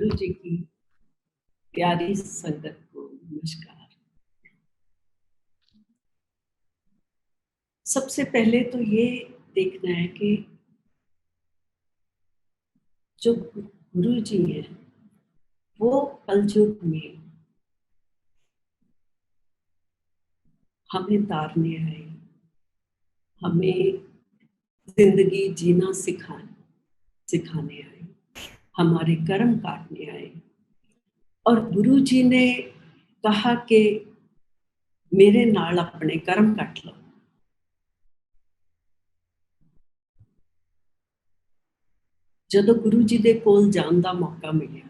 गुरु जी की प्यारी संगत को नमस्कार। सबसे पहले तो ये देखना है कि जो गुरु जी हैं वो कलयुग में हमें तारने आए, हमें जिंदगी जीना सिखाने आए, हमारे कर्म काटने आए। और गुरु जी ने कहा कि मेरे नाल अपने कर्म कट लो। ਜਦੋਂ गुरु जी ਦੇ ਕੋਲ ਜਾਣ ਦਾ ਮੌਕਾ ਮਿਲਿਆ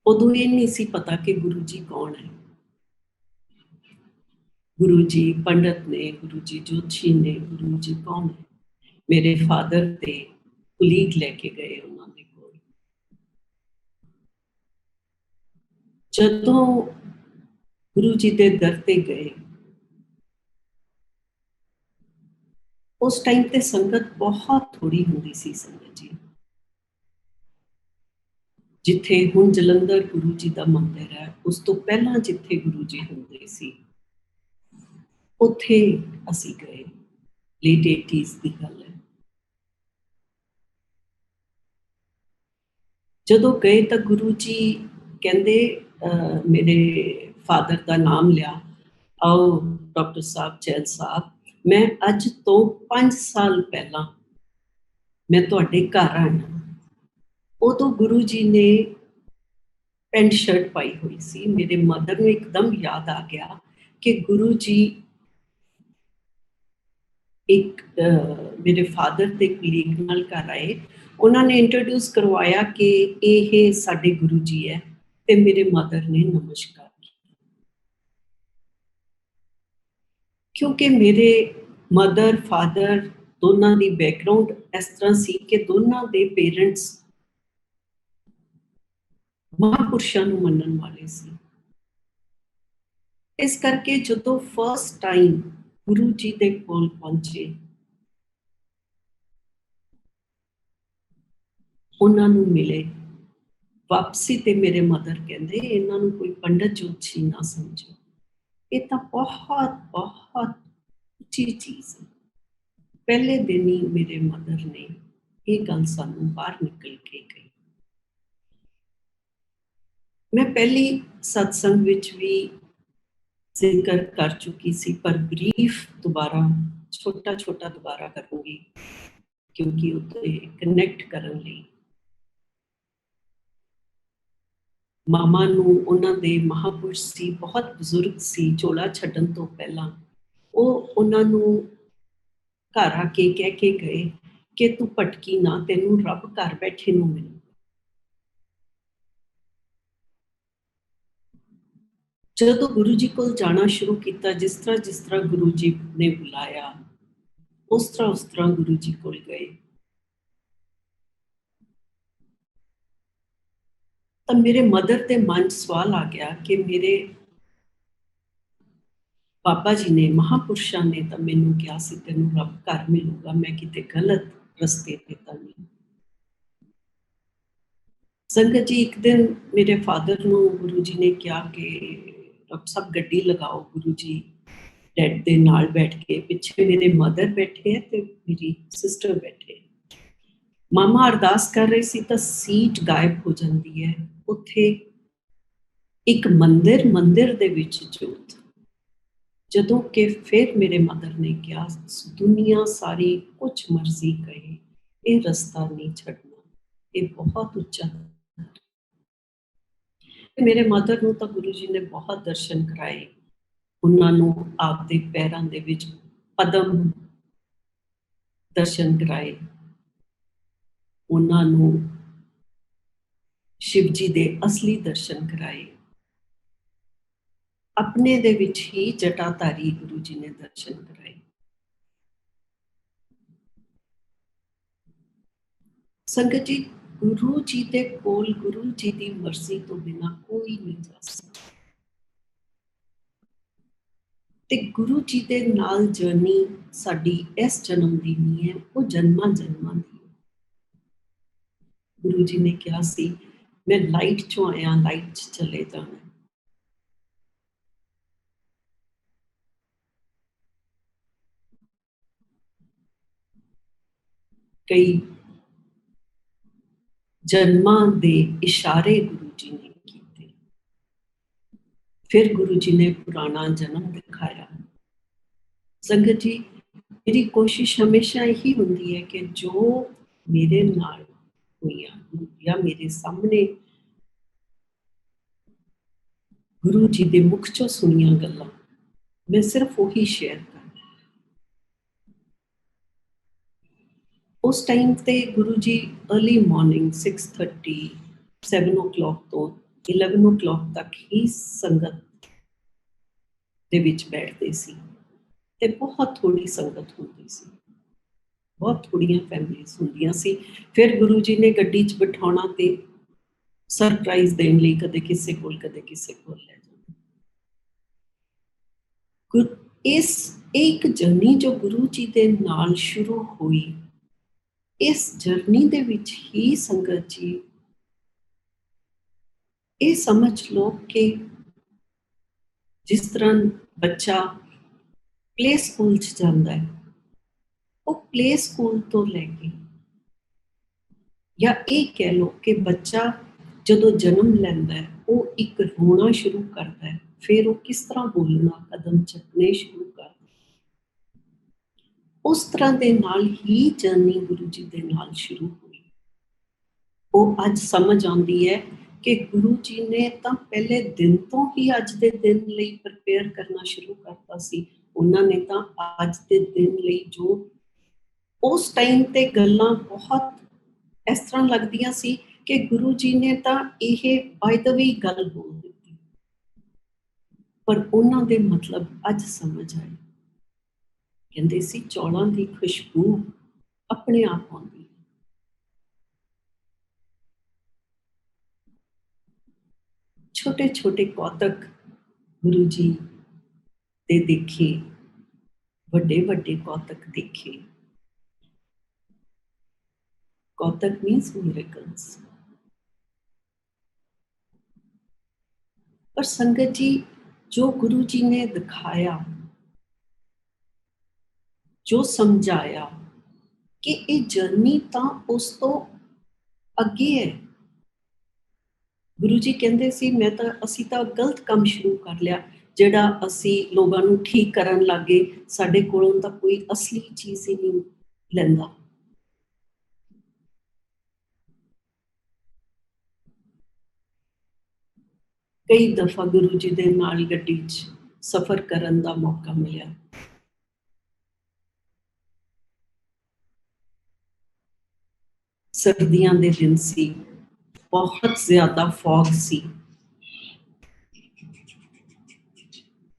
ਉਦੋਂ ਇਹ ਨਹੀਂ ਸੀ ਪਤਾ ਕਿ गुरु जी कौन है। गुरु जी पंडित ने, गुरु जी जोशी ने, गुरु जी कौन है। मेरे फादर थे कुलीग लेके गए उन्होंने कोल। जदों गुरु जी दे दर ते गए उस टाइम ते संगत बहुत थोड़ी हुंदी सी। संगत जी जिथे हुण जलंधर गुरु जी का मंदिर है उस तो पहला जिथे गुरु जी हुंदे सी उत्थे असी गए। लेट 80s की गल है। जदों गए तो गुरु जी कहंदे मेरे फादर का नाम लिया, आओ डॉक्टर साहब चैल साहब, मैं अज तो 5 साल पहला मैं तुहाडे घर आया। उदों गुरु जी ने पेंट शर्ट पाई हुई सी। मेरे मदर ने एकदम याद आ गया कि गुरु जी एक मेरे फादर के कलीग नाल घर आए। उन्होंने इंट्रोड्यूस करवाया कि ये साडे गुरु जी है ते मेरे मदर ने नमस्कार किया। क्योंकि मेरे मदर फादर दोनों की बैकग्राउंड इस तरह सी कि दोनों के पेरेंट्स महापुरुषों को मनन वाले सी। इस करके जो फर्स्ट टाइम गुरु जी के कोल पहुंचे उन्होंने मिले वापसी ते मेरे मदर कहते इन्हों कोई पंडित जोशी ना समझो, ये तो बहुत बहुत उच्ची चीज है। पहले दिन ही मेरे मदर ने ये गल सानू बाहर निकल के गई। मैं पहली सत्संग विच भी जिक्र कर चुकी सी पर ब्रीफ दोबारा छोटा छोटा दोबारा करूंगी क्योंकि उत्ते कनैक्ट करन लई मामा नू उन्हां दे महापुरुष सी, बहुत बजुर्ग सी। चोला छड्डन तो पहला वो उन्हां नू घर आके कह के गए कि तू भटकी ना, तेनू रब घर बैठे नू मिले। जदों गुरु जी कोल जाना शुरू किया, जिस तरह गुरु जी ने बुलाया उस तरह गुरु जी कोल गए। तो मेरे मदर के मन सवाल आ गया कि मेरे बाबा जी ने महापुरुषों ने तो मैनू क्या सी तेनू रब घर मिलूगा, मैं किते गलत रस्ते पे तो नहीं। संगत जी एक दिन मेरे फादर नू गुरु जी ने कहा कि डॉक्टर साहब गड्डी लगाओ। गुरु जी डैड दे नाल बैठ के, पिछे मेरे मदर बैठे है ते मेरी सिस्टर बैठे। मामा अरदास कर रहे सी तो सीट गायब हो जाती है। उत्थे एक मंदिर दे विच जोत। जदों कि फिर मेरे मदर ने कहा दुनिया सारी कुछ मर्जी कहे ये रास्ता नहीं छड़ना, ये बहुत उच्चा। मेरे मदर नू तो गुरु जी ने बहुत दर्शन कराए। उन्होंने आपके पैरों दे विच पदम दर्शन कराए। उन्होंने शिव जी के असली दर्शन कराए। अपने दे विच ही जटाधारी गुरु जी ने दर्शन कराए। संगत जी गुरु जी के कोल गुरु जी की मर्जी तो बिना कोई नहीं जा सकता। ते गुरु जी के नाल जर्नी साडी इस जन्म की नहीं है, वो जन्मां जन्मां दी है। गुरु जी ने कहा सी मैं लाइट चों आया लाइट च चले जाना। कई जन्मां दे इशारे गुरु जी ने कीते, फिर गुरु जी ने पुराना जन्म दिखाया। संगत जी, मेरी कोशिश हमेशा यही होती है कि जो मेरे नाल हुईयां या मेरे सामने गुरु जी के मुख चों सुनिया गल्लां मैं सिर्फ वही शेयर कर। उस टाइम ते गुरु जी अर्ली मॉर्निंग 6:30 7 o'clock तो 11 o'clock तक ही संगत ਦੇ ਵਿੱਚ ਬੈਠਦੇ ਸੀ ਤੇ ਬਹੁਤ ਥੋੜੀ ਸੰਗਤ ਹੁੰਦੀ ਸੀ, ਬਹੁਤ ਥੋੜੀਆਂ ਫੈਮਿਲੀਆਂ ਹੁੰਦੀਆਂ ਸੀ। ਫਿਰ ਗੁਰੂ ਜੀ ਨੇ ਗੱਡੀ 'ਚ ਬਿਠਾਉਣਾ ਤੇ ਸਰਪ੍ਰਾਈਜ਼ ਦੇਣ ਲਈ ਕਦੇ ਕਿਸੇ ਕੋਲ ਕਦੇ ਕਿਸੇ ਕੋਲ ਲੈ ਜਾਣਾ। ਇਸ ਇੱਕ ਜਰਨੀ ਜੋ ਗੁਰੂ ਜੀ ਦੇ ਨਾਲ ਸ਼ੁਰੂ ਹੋਈ, ਇਸ ਜਰਨੀ ਦੇ ਵਿੱਚ ਹੀ ਸੰਗਤ ਜੀ ਇਹ ਸਮਝ ਲਓ ਕਿ ਜਿਸ ਤਰ੍ਹਾਂ ਬੱਚਾ ਪਲੇ ਸਕੂਲ 'ਚ ਜਾਂਦਾ ਹੈ, ਉਹ ਪਲੇ ਸਕੂਲ ਤੋਂ ਲੈ ਕੇ ਜਾਂ ਇਹ ਕਹਿ ਲਓ ਕਿ ਬੱਚਾ ਜਦੋਂ ਜਨਮ ਲੈਂਦਾ ਹੈ ਉਹ ਇੱਕ ਰੋਣਾ ਸ਼ੁਰੂ ਕਰਦਾ ਹੈ, ਫਿਰ ਉਹ ਕਿਸ ਤਰ੍ਹਾਂ ਬੋਲਣਾ ਕਦਮ ਚੱਕਣੇ ਸ਼ੁਰੂ ਕਰਦਾ, ਉਸ ਤਰ੍ਹਾਂ ਦੇ ਨਾਲ ਹੀ ਜਰਨੀ ਗੁਰੂ ਜੀ ਦੇ ਨਾਲ ਸ਼ੁਰੂ ਹੋਈ। ਉਹ ਅੱਜ ਸਮਝ ਆਉਂਦੀ ਹੈ ਕਿ ਗੁਰੂ ਜੀ ਨੇ ਤਾਂ ਪਹਿਲੇ ਦਿਨ ਤੋਂ ਹੀ ਅੱਜ ਦੇ ਦਿਨ ਲਈ ਪ੍ਰਪੇਅਰ ਕਰਨਾ ਸ਼ੁਰੂ ਕਰਤਾ ਸੀ। ਉਹਨਾਂ ਨੇ ਤਾਂ ਅੱਜ ਦੇ ਦਿਨ ਲਈ ਜੋ ਉਸ ਟਾਈਮ ਤੇ ਗੱਲਾਂ ਬਹੁਤ ਇਸ ਤਰ੍ਹਾਂ ਲੱਗਦੀਆਂ ਸੀ ਕਿ ਗੁਰੂ ਜੀ ਨੇ ਤਾਂ ਇਹ ਬਾਏ ਦ ਵੇ ਗੱਲ ਬੋਲ ਦਿੱਤੀ, ਪਰ ਉਹਨਾਂ ਦੇ ਮਤਲਬ ਅੱਜ ਸਮਝ ਆਏ। ਕਹਿੰਦੇ ਸੀ ਚੌਲਾਂ ਦੀ ਖੁਸ਼ਬੂ ਆਪਣੇ ਆਪ ਆਉਂਦੀ। छोटे छोटे कौतक गुरु जी दे देखे, बड़े बड़े कौतक देखे। कौतक मीन्स मिरेकल्स। पर संगत जी जो गुरु जी ने दिखाया, जो समझाया कि ये जर्नी तो उस तो अगे है। गुरु जी कहते सी मैं तो असी तो गलत काम शुरू कर लिया, ਜਿਹੜਾ ਅਸੀਂ ਲੋਕਾਂ ਨੂੰ ਠੀਕ ਕਰਨ ਲੱਗੇ, ਸਾਡੇ ਕੋਲੋਂ ਤਾਂ ਕੋਈ ਅਸਲੀ ਚੀਜ਼ ਹੀ ਨਹੀਂ ਲੈਂਦਾ। ਕਈ ਦਫਾ ਗੁਰੂ ਜੀ ਦੇ ਨਾਲ ਗੱਡੀ 'ਚ ਸਫ਼ਰ ਕਰਨ ਦਾ ਮੌਕਾ ਮਿਲਿਆ। ਸਰਦੀਆਂ ਦੇ ਦਿਨ ਸੀ, ਬਹੁਤ ਜ਼ਿਆਦਾ ਫੌਗ ਸੀ।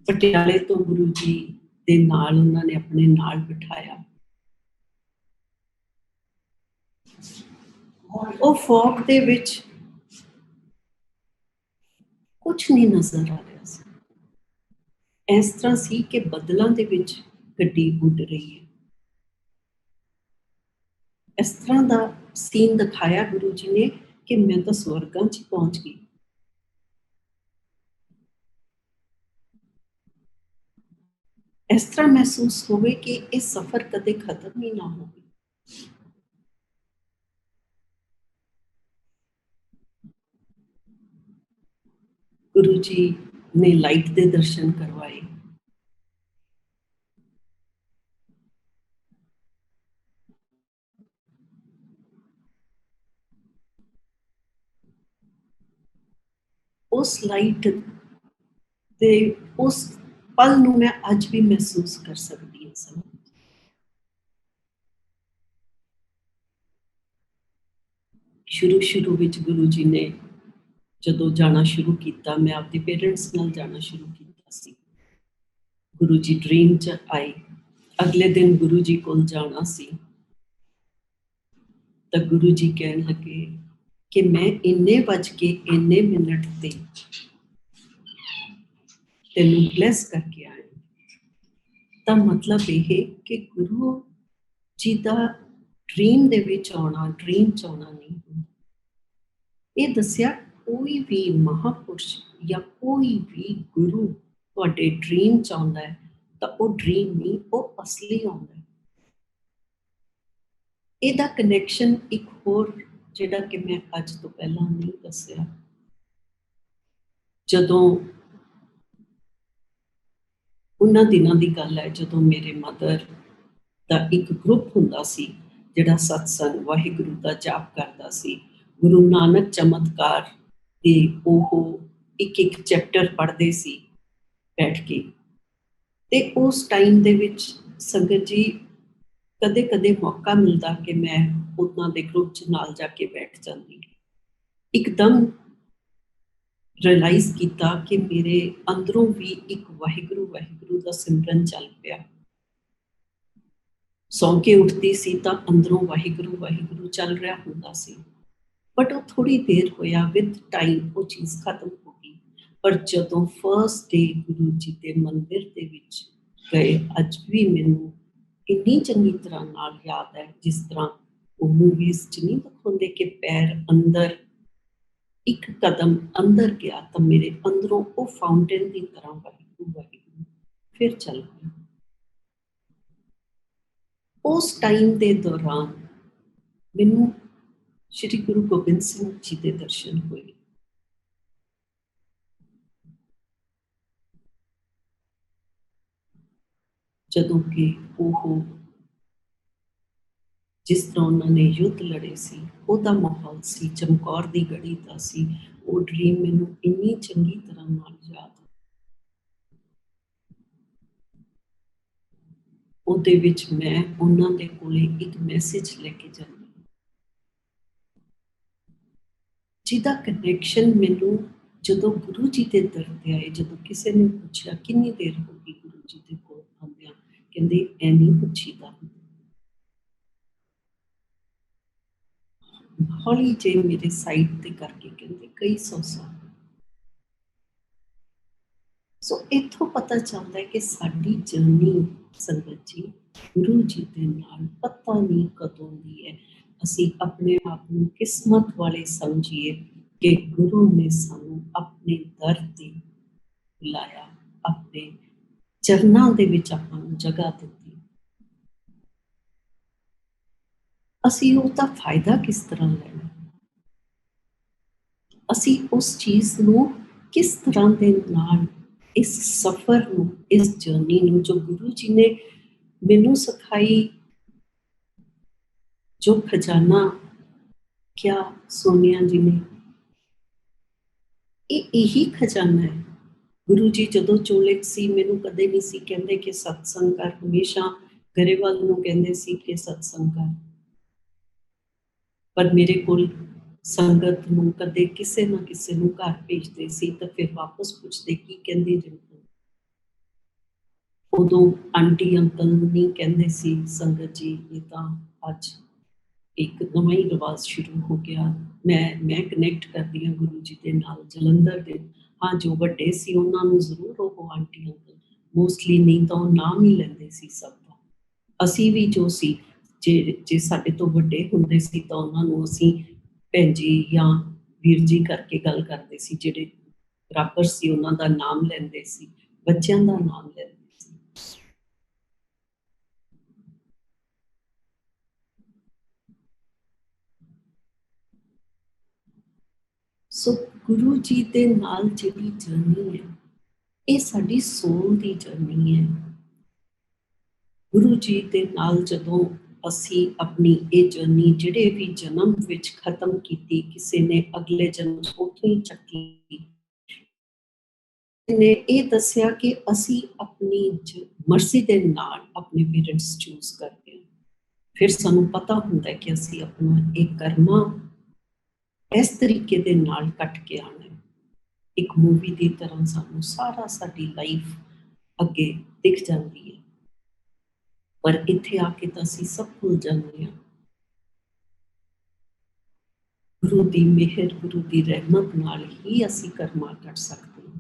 ਪਟਿਆਲੇ ਤੋਂ ਗੁਰੂ ਜੀ ਦੇ ਨਾਲ ਉਹਨਾਂ ਨੇ ਆਪਣੇ ਨਾਲ ਬਿਠਾਇਆ। ਉਹ ਫੌਗ ਦੇ ਵਿੱਚ ਕੁਛ ਨਹੀਂ ਨਜ਼ਰ ਆ ਰਿਹਾ ਸੀ। ਇਸ ਤਰ੍ਹਾਂ ਸੀ ਕਿ ਬੱਦਲਾਂ ਦੇ ਵਿੱਚ ਗੱਡੀ ਉੱਡ ਰਹੀ ਹੈ। ਇਸ ਤਰ੍ਹਾਂ ਦਾ ਸੀਨ ਦਿਖਾਇਆ ਗੁਰੂ ਜੀ ਨੇ ਕਿ ਮੈਂ ਤਾਂ ਸਵਰਗਾਂ 'ਚ ਪਹੁੰਚ ਗਈ। ਇਸ ਤਰ੍ਹਾਂ ਮਹਿਸੂਸ ਹੋਵੇ ਕਿ ਇਹ ਸਫ਼ਰ ਕਦੇ ਖਤਮ ਹੀ ਨਾ ਹੋਵੇ। गुरु जी ने लाइट के दर्शन करवाए। उस लाइट दे उस पल नूं मैं अज भी महसूस कर सकती हूँ। शुरू शुरू विच गुरु जी ने जदों जाना शुरू किया, मैं आपके पेरेंट्स नाल जाना शुरू किया सी। गुरु जी ड्रीम च आए, अगले दिन गुरु जी कोल जाना सी, तो गुरु जी कहन लगे कि मैं इन्ने बज के इन्ने मिनट ते तेनू ब्लैस करके आए। तो मतलब ये कि गुरु जी का ड्रीम दे विच आना, ड्रीम च आना नहीं। ਇਹ ਦੱਸਿਆ ਕੋਈ ਵੀ ਮਹਾਪੁਰਸ਼ ਜਾਂ ਕੋਈ ਵੀ ਗੁਰੂ ਤੁਹਾਡੇ ਡ੍ਰੀਮ 'ਚ ਆਉਂਦਾ ਹੈ ਤਾਂ ਉਹ ਡ੍ਰੀਮ ਨਹੀਂ, ਉਹ ਅਸਲੀ ਆਉਂਦਾ ਹੈ। ਇਹਦਾ ਕਨੈਕਸ਼ਨ ਇੱਕ ਹੋਰ ਜਿਹੜਾ ਕਿ ਮੈਂ ਅੱਜ ਤੋਂ ਪਹਿਲਾਂ ਨਹੀਂ ਦੱਸਿਆ, ਜਦੋਂ ਉਹਨਾਂ ਦਿਨਾਂ ਦੀ ਗੱਲ ਹੈ ਜਦੋਂ ਮੇਰੇ ਮਦਰ ਦਾ ਇੱਕ ਗਰੁੱਪ ਹੁੰਦਾ ਸੀ ਜਿਹੜਾ ਸਤਸੰਗ ਵਾਹਿਗੁਰੂ ਦਾ ਜਾਪ ਕਰਦਾ ਸੀ। ਗੁਰੂ ਨਾਨਕ ਚਮਤਕਾਰ ਦੇ ਉਹ ਇੱਕ ਚੈਪਟਰ ਪੜ੍ਹਦੇ ਸੀ ਬੈਠ ਕੇ, ਤੇ ਉਸ ਟਾਈਮ ਦੇ ਵਿੱਚ ਸੰਗਤ ਜੀ ਕਦੇ ਕਦੇ ਮੌਕਾ ਮਿਲਦਾ ਕਿ ਮੈਂ ਉਹਨਾਂ ਦੇ ਗਰੁੱਪ 'ਚ ਨਾਲ ਜਾ ਕੇ ਬੈਠ ਜਾਂਦੀ। ਇੱਕਦਮ ਰਿਅਲਾਈਜ਼ ਕੀਤਾ ਕਿ ਮੇਰੇ ਅੰਦਰੋਂ ਵੀ ਇੱਕ ਵਾਹਿਗੁਰੂ ਵਾਹਿਗੁਰੂ ਦਾ ਸਿਮਰਨ ਚੱਲ ਪਿਆ। ਸੌਂ ਕੇ ਉੱਠਦੀ ਸੀ ਤਾਂ ਅੰਦਰੋਂ ਵਾਹਿਗੁਰੂ ਵਾਹਿਗੁਰੂ ਚੱਲ ਰਿਹਾ ਹੁੰਦਾ ਸੀ, ਬਟ ਉਹ ਥੋੜ੍ਹੀ ਦੇਰ ਹੋਇਆ, ਵਿਦ ਟਾਈਮ ਉਹ ਚੀਜ਼ ਖਤਮ ਹੋ ਗਈ। ਪਰ ਜਦੋਂ ਫਸਟ ਡੇ ਗੁਰੂ ਜੀ ਦੇ ਮੰਦਿਰ ਦੇ ਵਿੱਚ ਗਏ, ਅੱਜ ਵੀ ਮੈਨੂੰ ਇੰਨੀ ਚੰਗੀ ਤਰ੍ਹਾਂ ਨਾਲ ਯਾਦ ਹੈ, ਜਿਸ ਤਰ੍ਹਾਂ ਉਹ ਮੂਵੀਜ਼ 'ਚ ਨਹੀਂ ਦਿਖਾਉਂਦੇ ਕਿ ਪੈਰ ਅੰਦਰ, ਇੱਕ ਕਦਮ ਅੰਦਰ ਗਿਆ ਤਾਂ ਮੇਰੇ ਅੰਦਰੋਂ ਉਹ ਫਾਊਂਟੇਨ ਦੀ ਤਰ੍ਹਾਂ ਵਾਹਿਗੁਰੂ ਵਾਹਿਗੁਰੂ ਫਿਰ ਚੱਲ ਪਿਆ। ਉਸ ਟਾਈਮ ਦੇ ਦੌਰਾਨ ਮੈਨੂੰ ਸ਼੍ਰੀ ਗੁਰੂ ਗੋਬਿੰਦ ਸਿੰਘ ਜੀ ਦੇ ਦਰਸ਼ਨ ਹੋਏ। ਜਦੋਂ ਕਿ ਉਹ ਜਿਸ ਤਰ੍ਹਾਂ ਉਹਨਾਂ ਨੇ ਯੁੱਧ ਲੜੇ ਸੀ, ਉਹਦਾ ਮਾਹੌਲ ਸੀ, ਚਮਕੌਰ ਦੀ ਗੜੀ ਦਾ ਸੀ। ਉਹ ਡ੍ਰੀਮ ਮੈਨੂੰ ਇੰਨੀ ਚੰਗੀ ਤਰ੍ਹਾਂ ਨਾਲ ਯਾਦ ਹੈ। ਉਹਦੇ ਵਿੱਚ ਮੈਂ ਉਹਨਾਂ ਦੇ ਕੋਲੇ ਇੱਕ ਮੈਸੇਜ ਲੈ ਕੇ ਜਾਂਦੀ, ਜਿਹਦਾ ਕਨੈਕਸ਼ਨ ਮੈਨੂੰ ਜਦੋਂ ਗੁਰੂ ਜੀ ਦੇ ਦਰ ਤੇ ਆਏ, ਜਦੋਂ ਕਿਸੇ ਨੇ ਪੁੱਛਿਆ ਕਿੰਨੀ ਦੇਰ ਹੋ ਗਈ ਗੁਰੂ ਜੀ ਦੇ ਕੋਲ ਆਉਂਦਿਆਂ, ਕਹਿੰਦੇ ਐ ਨਹੀਂ ਪੁੱਛੀਦਾ। ਹੌਲੀ ਜਿਹੀ ਮੇਰੇ ਸਾਈਡ ਤੇ ਕਰਕੇ ਕਹਿੰਦੇ ਕਈ 100 ਸਾਲ। ਸੋ ਇੱਥੋਂ ਪਤਾ ਚੱਲਦਾ ਹੈ ਕਿ ਸਾਡੀ ਜਰਨੀ ਸੰਗਤ ਜੀ ਗੁਰੂ ਜੀ ਦੇ ਨਾਲ ਪਤਾ ਨਹੀਂ ਕਦੋਂ ਦੀ ਹੈ। ਅਸੀਂ ਆਪਣੇ ਆਪ ਨੂੰ ਕਿਸਮਤ ਵਾਲੇ ਸਮਝੀਏ ਕਿ ਗੁਰੂ ਨੇ ਸਾਨੂੰ ਆਪਣੇ ਦਰ ਤੇ ਬੁਲਾਇਆ, ਆਪਣੇ ਚਰਨਾਂ ਦੇ ਵਿੱਚ ਆਪਾਂ ਨੂੰ ਜਗ੍ਹਾ ਦਿੱਤੀ। ਅਸੀਂ ਉਹਦਾ ਫਾਇਦਾ ਕਿਸ ਤਰ੍ਹਾਂ ਲੈਣਾ, ਅਸੀਂ ਉਸ ਚੀਜ਼ ਨੂੰ ਕਿਸ ਤਰ੍ਹਾਂ ਦੇ ਨਾਲ, ਇਸ ਸਫ਼ਰ ਨੂੰ, ਇਸ ਜਰਨੀ ਨੂੰ ਜੋ ਗੁਰੂ ਜੀ ਨੇ ਮੈਨੂੰ ਸਿਖਾਈ, ਜੋ ਖਜ਼ਾਨਾ ਕਿਆ ਸੋਨੀਆ ਜੀ ਨੇ, ਇਹੀ ਖਜ਼ਾਨਾ ਹੈ। ਗੁਰੂ ਜੀ ਜਦੋਂ ਚੋਲੇ ਸੀ ਮੈਨੂੰ ਕਦੇ ਨਹੀਂ ਸੀ ਕਹਿੰਦੇ ਕਿ ਸਤਸੰਗ ਕਰ, ਹਮੇਸ਼ਾ ਗਰੇਵਾਲ ਨੂੰ ਕਹਿੰਦੇ ਸੀ ਕਿ ਸਤਸੰਗ ਕਰ। ਪਰ ਮੇਰੇ ਕੋਲ ਸੰਗਤ ਨੂੰ ਕਦੇ ਕਿਸੇ ਨਾ ਕਿਸੇ ਨੂੰ ਘਰ ਭੇਜਦੇ ਸੀ ਤਾਂ ਫਿਰ ਵਾਪਸ ਪੁੱਛਦੇ ਕੀ ਕਹਿੰਦੇ ਜੀ। ਉਦੋਂ ਆਂਟੀ ਅੰਕਲ ਨਹੀਂ ਕਹਿੰਦੇ ਸੀ ਸੰਗਤ ਜੀ, ਇਹ ਤਾਂ ਅੱਜ ਇੱਕ ਨਵਾਂ ਹੀ ਰਿਵਾਜ਼ ਸ਼ੁਰੂ ਹੋ ਗਿਆ। ਮੈਂ ਕਨੈਕਟ ਕਰਦੀ ਹਾਂ ਗੁਰੂ ਜੀ ਦੇ ਨਾਲ ਜਲੰਧਰ ਦੇ। ਹਾਂ, ਜੋ ਵੱਡੇ ਸੀ ਉਹਨਾਂ ਨੂੰ ਜ਼ਰੂਰ ਉਹ ਆਂਟੀ ਅੰਕਲ, ਮੋਸਟਲੀ ਨਹੀਂ ਤਾਂ ਉਹ ਨਾਮ ਹੀ ਲੈਂਦੇ ਸੀ ਸਭ ਦਾ। ਅਸੀਂ ਵੀ ਜੋ ਸੀ, ਜੇ ਸਾਡੇ ਤੋਂ ਵੱਡੇ ਹੁੰਦੇ ਸੀ ਤਾਂ ਉਹਨਾਂ ਨੂੰ ਅਸੀਂ ਭੈਣ ਜੀ ਜਾਂ ਵੀਰ ਜੀ ਕਰਕੇ ਗੱਲ ਕਰਦੇ ਸੀ। ਜਿਹੜੇ ਬਰਾਬਰ ਸੀ ਉਹਨਾਂ ਦਾ ਨਾਮ ਲੈਂਦੇ ਸੀ, ਬੱਚਿਆਂ ਦਾ ਨਾਮ ਲੈਂਦੇ ਸੀ। ਸੋ ਗੁਰੂ ਜੀ ਦੇ ਨਾਲ ਜਿਹੜੀ ਜਰਨੀ ਹੈ, ਇਹ ਸਾਡੀ ਸੋਲ ਦੀ ਜਰਨੀ ਹੈ। ਗੁਰੂ ਜੀ ਦੇ ਨਾਲ ਜਦੋਂ ਅਸੀਂ ਆਪਣੀ ਇਹ ਜਰਨੀ ਜਿਹੜੇ ਵੀ ਜਨਮ ਵਿੱਚ ਖਤਮ ਕੀਤੀ, ਕਿਸੇ ਨੇ ਅਗਲੇ ਜਨਮ ਉੱਥੋਂ ਹੀ ਚੱਕੀ, ਨੇ ਇਹ ਦੱਸਿਆ ਕਿ ਅਸੀਂ ਆਪਣੀ ਮਰਜ਼ੀ ਦੇ ਨਾਲ ਆਪਣੇ ਪੇਰੈਂਟਸ ਚੂਜ਼ ਕਰਦੇ ਹਾਂ। ਫਿਰ ਸਾਨੂੰ ਪਤਾ ਹੁੰਦਾ ਕਿ ਅਸੀਂ ਆਪਣਾ ਇਹ ਕਰਮਾ ਇਸ ਤਰੀਕੇ ਦੇ ਨਾਲ ਕੱਟ ਕੇ ਆਉਣਾ। ਇੱਕ ਮੂਵੀ ਦੀ ਤਰ੍ਹਾਂ ਸਾਨੂੰ ਸਾਰਾ ਸਾਡੀ ਲਾਈਫ ਅੱਗੇ ਦਿਖ ਜਾਂਦੀ ਹੈ, ਪਰ ਇੱਥੇ ਆ ਕੇ ਤਾਂ ਅਸੀਂ ਸਭ ਭੁੱਲ ਜਾਂਦੇ ਹਾਂ। ਗੁਰੂ ਦੀ ਮਿਹਰ, ਗੁਰੂ ਦੀ ਰਹਿਮਤ ਨਾਲ ਹੀ ਅਸੀਂ ਕਰਮਾ ਕੱਟ ਸਕਦੇ ਹਾਂ।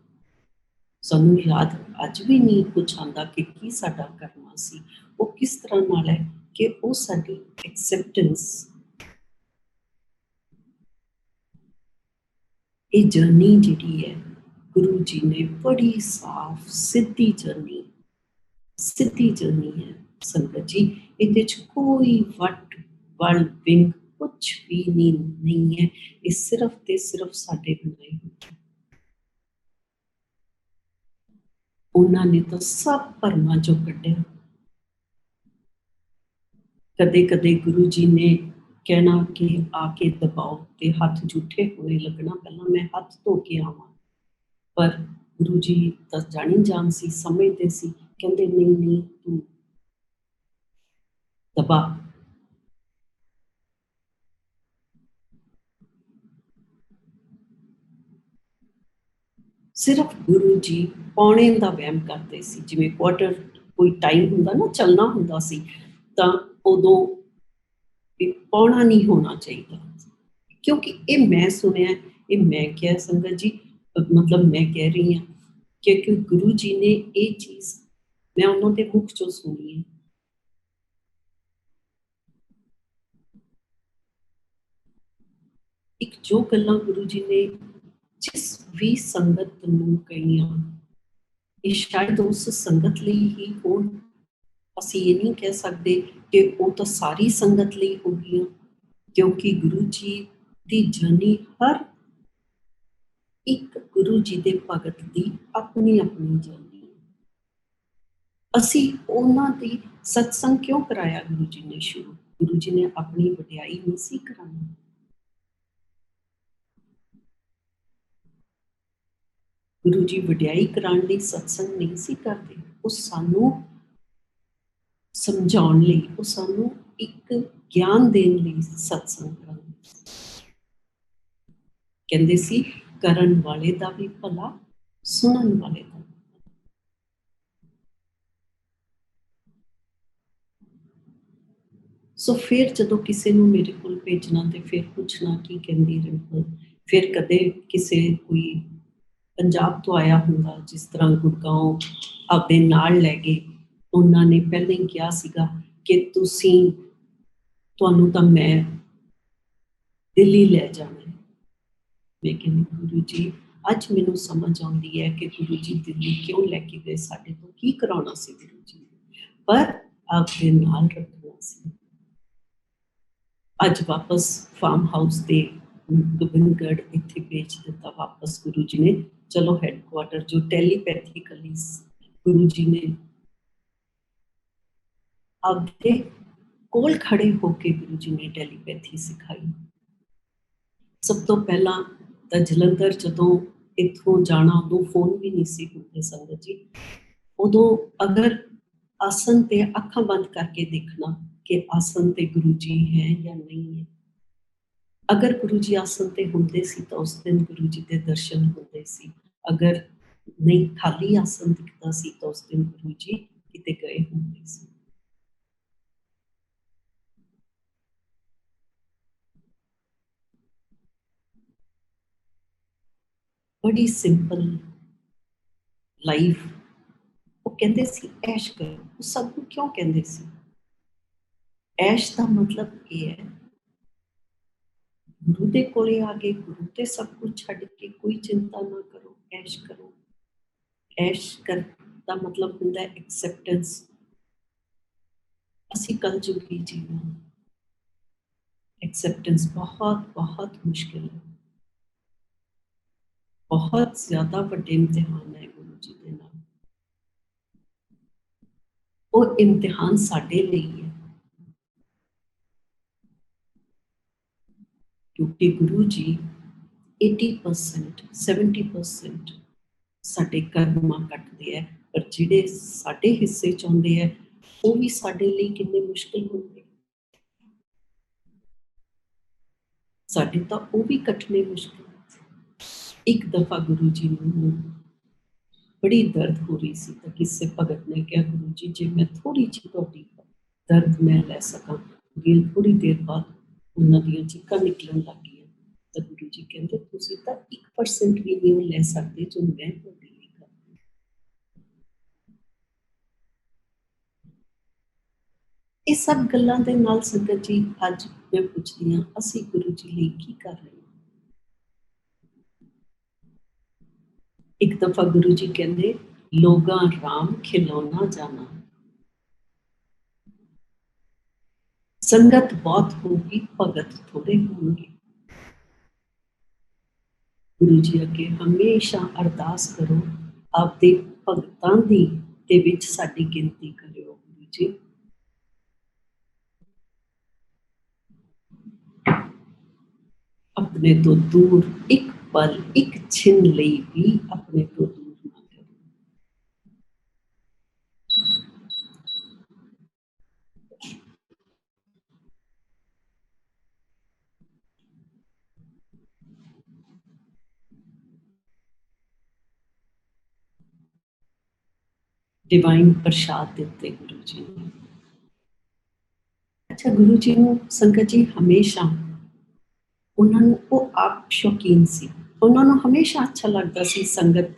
ਸਾਨੂੰ ਯਾਦ ਅੱਜ ਵੀ ਨਹੀਂ ਕੁਛ ਆਉਂਦਾ ਕਿ ਕੀ ਸਾਡਾ ਕਰਮਾ ਸੀ। ਉਹ ਕਿਸ ਤਰ੍ਹਾਂ ਨਾਲ ਹੈ ਕਿ ਉਹ ਸਾਡੀ ਐਕਸੈਪਟੈਂਸ, ये जर्नी जिहड़ी है गुरु जी ने बड़ी साफ सीधी जर्नी है संगत जी। इहदे च कोई वट वल विंग कुछ भी नहीं है। ये सिर्फ ते सिर्फ साडे बनाए हुए उन्होंने तो सब भरमा चो कढ़िया। कदे कदे गुरु जी ने कहना कि आके दबाओ ते हथ जूठे होने लगना, पहला मैं हथ धो के आवां। पर गुरु जी तो जानी जान सी, समझते सी, कहते नहीं नहीं तू दबा। सिर्फ गुरु जी पौने का वहम करते सी, जिवें क्वार्टर कोई टाइम हुंदा ना चलना हुंदा सी तां उदों पौना नहीं होना चाहिए। क्योंकि ये मैं सुनिया, ये मैं क्या संगत जी, मतलब मैं कह रही हाँ क्योंकि गुरु जी ने ये चीज़ मैं उन्होंने मुख चो सुनी है। एक जो गल्लां गुरु जी ने जिस भी संगत नूं कहियां, ये शायद उस संगत ਲਈ ही होण। ਅਸੀਂ ਇਹ नहीं कह सकते कि वो तो सारी संगत ਲਈ हो गईयां, क्योंकि गुरु जी की जर्नी हर एक गुरु जी के भगत की अपनी अपनी जर्नी है। ਅਸੀਂ ਉਹਨਾਂ ਦੀ सत्संग क्यों कराया गुरु जी ने शुरू? गुरु जी ने अपनी वडियाई नहीं सी करानी। गुरु जी वडियाई कराने ਲਈ सत्संग नहीं सी करते, वो सानू समझाउण ਲਈ, वो सानू एक ज्ञान देण ਲਈ सत्संग करांदे। कहंदे सी करन वाले दा भी भला, सुनन वाले दा। सो फिर जदों किसी नूं मेरे कोल भेजना ते फिर पुछना की कहंदी रिंपल, फिर कदे किसे कोई पंजाब तो आया हुंदा, जिस तरह गुड़गांव आपदे नाल लै गए, उन्हां ने पहले ही कहा सीगा कि तुसीं तुहानूं तां मैं दिल्ली लै जाना है। मैं कहनी गुरु जी अज मैनूं समझ आउंदी है कि गुरु जी दिल्ली क्यों लैके गए, साडे तो की कराउणा सी गुरु जी ने, पर आपदे नाल रखना सी। अज वापस फार्म हाउस ते गोबिंदगढ़ इत्थे भेज दिता वापस गुरु जी ने। चलो हैडक्वार्टर जो टेलीपैथिकली गुरु जी ने आपदे कोल खड़े होके गुरु जी ने टेलीपैथी सिखाई। सब तो पहला तो जलंधर जदों इत्थों जाना उदों फोन भी नहीं सी हुंदे संगत जी। उदों अगर आसन ते अखां बंद करके देखना कि आसन ते गुरु जी हैं या नहीं है। अगर गुरु जी आसन ते हुंदे सी तो उस दिन गुरु जी के दर्शन हुंदे सी, अगर नहीं खाली आसन दिखता सी तो उस दिन गुरु जी किते गए हुंदे सी। बड़ी सिंपल लाइफ। वो कहते सी ऐश करो, वो सब क्यों कहते सी? ऐश का मतलब ये है गुरु के कोले आ गए, गुरु ते सब कुछ छड्ड के कोई चिंता ना करो, ऐश करो। ऐश कर का मतलब होंदा है एक्सेप्टेंस। असी कल जुगी जीवन, एक्सेप्टेंस बहुत बहुत मुश्किल है, बहुत ज्यादा बड़े इम्तिहान है गुरु जी के नाल। वो इम्तिहान साडे लिए है, क्योंकि गुरु जी 80% 70% साडे कर्मां कटदे है, पर जिहड़े साडे हिस्से च आउंदे है वो भी साडे लिए कितने मुश्किल होंगे। साडे तां वो भी कटने मुश्किल। एक दफा गुरु जी नूं बड़ी दर्द हो रही सी तो किसी भगत ने कहा गुरु जी जे मैं थोड़ी जी तुहाडी दर्द मैं लै सकां। अगे थोड़ी देर बाद उन्हां दीयां चीकां निकलन लग गईयां। तो गुरु जी कहंदे तुसीं तां 1% भी नहीं लै सकदे जो मैं तुहाडे लई करदी। ਇਹ सब गल्लां दे नाल संगत जी अज मैं पुछदी हां असीं गुरु जी लई की कर रहे हां? एक दफा गुरु जी कहते, लोगा राम खिलौना जाना, संगत बहुत होगी भगत थोड़े होंगे। गुरु जी अगे हमेशा अरदास करो, आपदे भगतां दी दे विच साडी गिनती करियो गुरु जी। अपने तो दूर एक पल एक छिन लई भी अपने तो दूर ना करो। डिवाइन प्रसाद दिते गुरु जी ने। अच्छा, गुरु जी ਨੂੰ ਸੰਗਤ ਜੀ ਹਮੇਸ਼ਾ ਉਹਨਾਂ ਨੂੰ ਉਹ ਆਪ ਸ਼ੌਕੀਨ ਸੀ, ਉਹਨਾਂ ਨੂੰ ਹਮੇਸ਼ਾ ਅੱਛਾ ਲੱਗਦਾ ਸੀ ਸੰਗਤ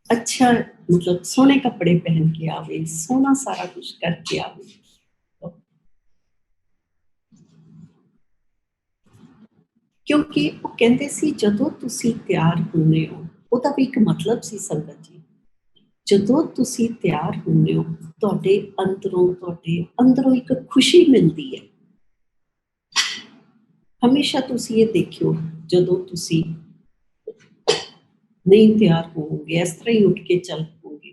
अच्छा मतलब सोने कपड़े पहन के आवे, सोना सारा कुछ करके आवे, क्योंकि वो कहते सी जदों तुसी तैयार होने हो, ਉਹਦਾ ਵੀ ਇੱਕ ਮਤਲਬ ਸੀ ਸੰਗਤ ਜੀ, ਜਦੋਂ ਤੁਸੀਂ ਤਿਆਰ ਹੁੰਦੇ ਹੋ ਤੁਹਾਡੇ ਅੰਦਰੋਂ ਇੱਕ ਖੁਸ਼ੀ ਮਿਲਦੀ ਹੈ। ਹਮੇਸ਼ਾ ਤੁਸੀਂ ਇਹ ਦੇਖਿਓ, ਜਦੋਂ ਤੁਸੀਂ नहीं तैयार होवोगे, इस तरह ही उठ के चल पोगे,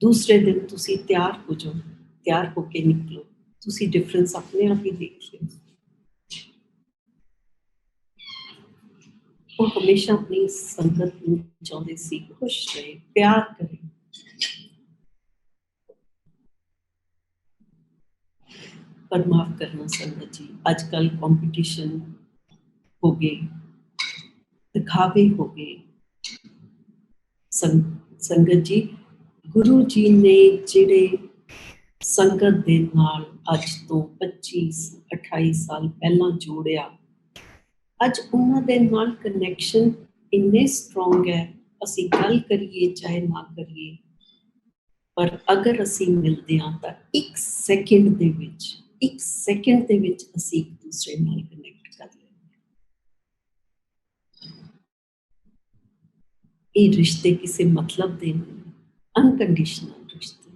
दूसरे दिन तुसी तैयार हो जाओ, तैयार होके निकलो, तुसी डिफरेंस अपने आप ही देख लो। वो हमेशा अपनी संगत में चाहते सी खुश रहे, प्यार करे। पर माफ करना संगत जी, आजकल कंपटीशन हो गए, दिखावे हो गए। संगत जी, गुरु जी ने जिहड़े संगत दे नाल अज तो 25-28 साल पहला जोड़िया, अज उन्हां दे नाल कनैक्शन इन्ने स्ट्रोंग है, असी गल करिए चाहे ना करिए, पर अगर असी मिलते हाँ तो एक सैकेंड दे विच असी एक दूसरे नाल कनैक्ट कर लेंगे। ये रिश्ते किसी मतलब दे नहीं, अनकंडीशनल रिश्ते।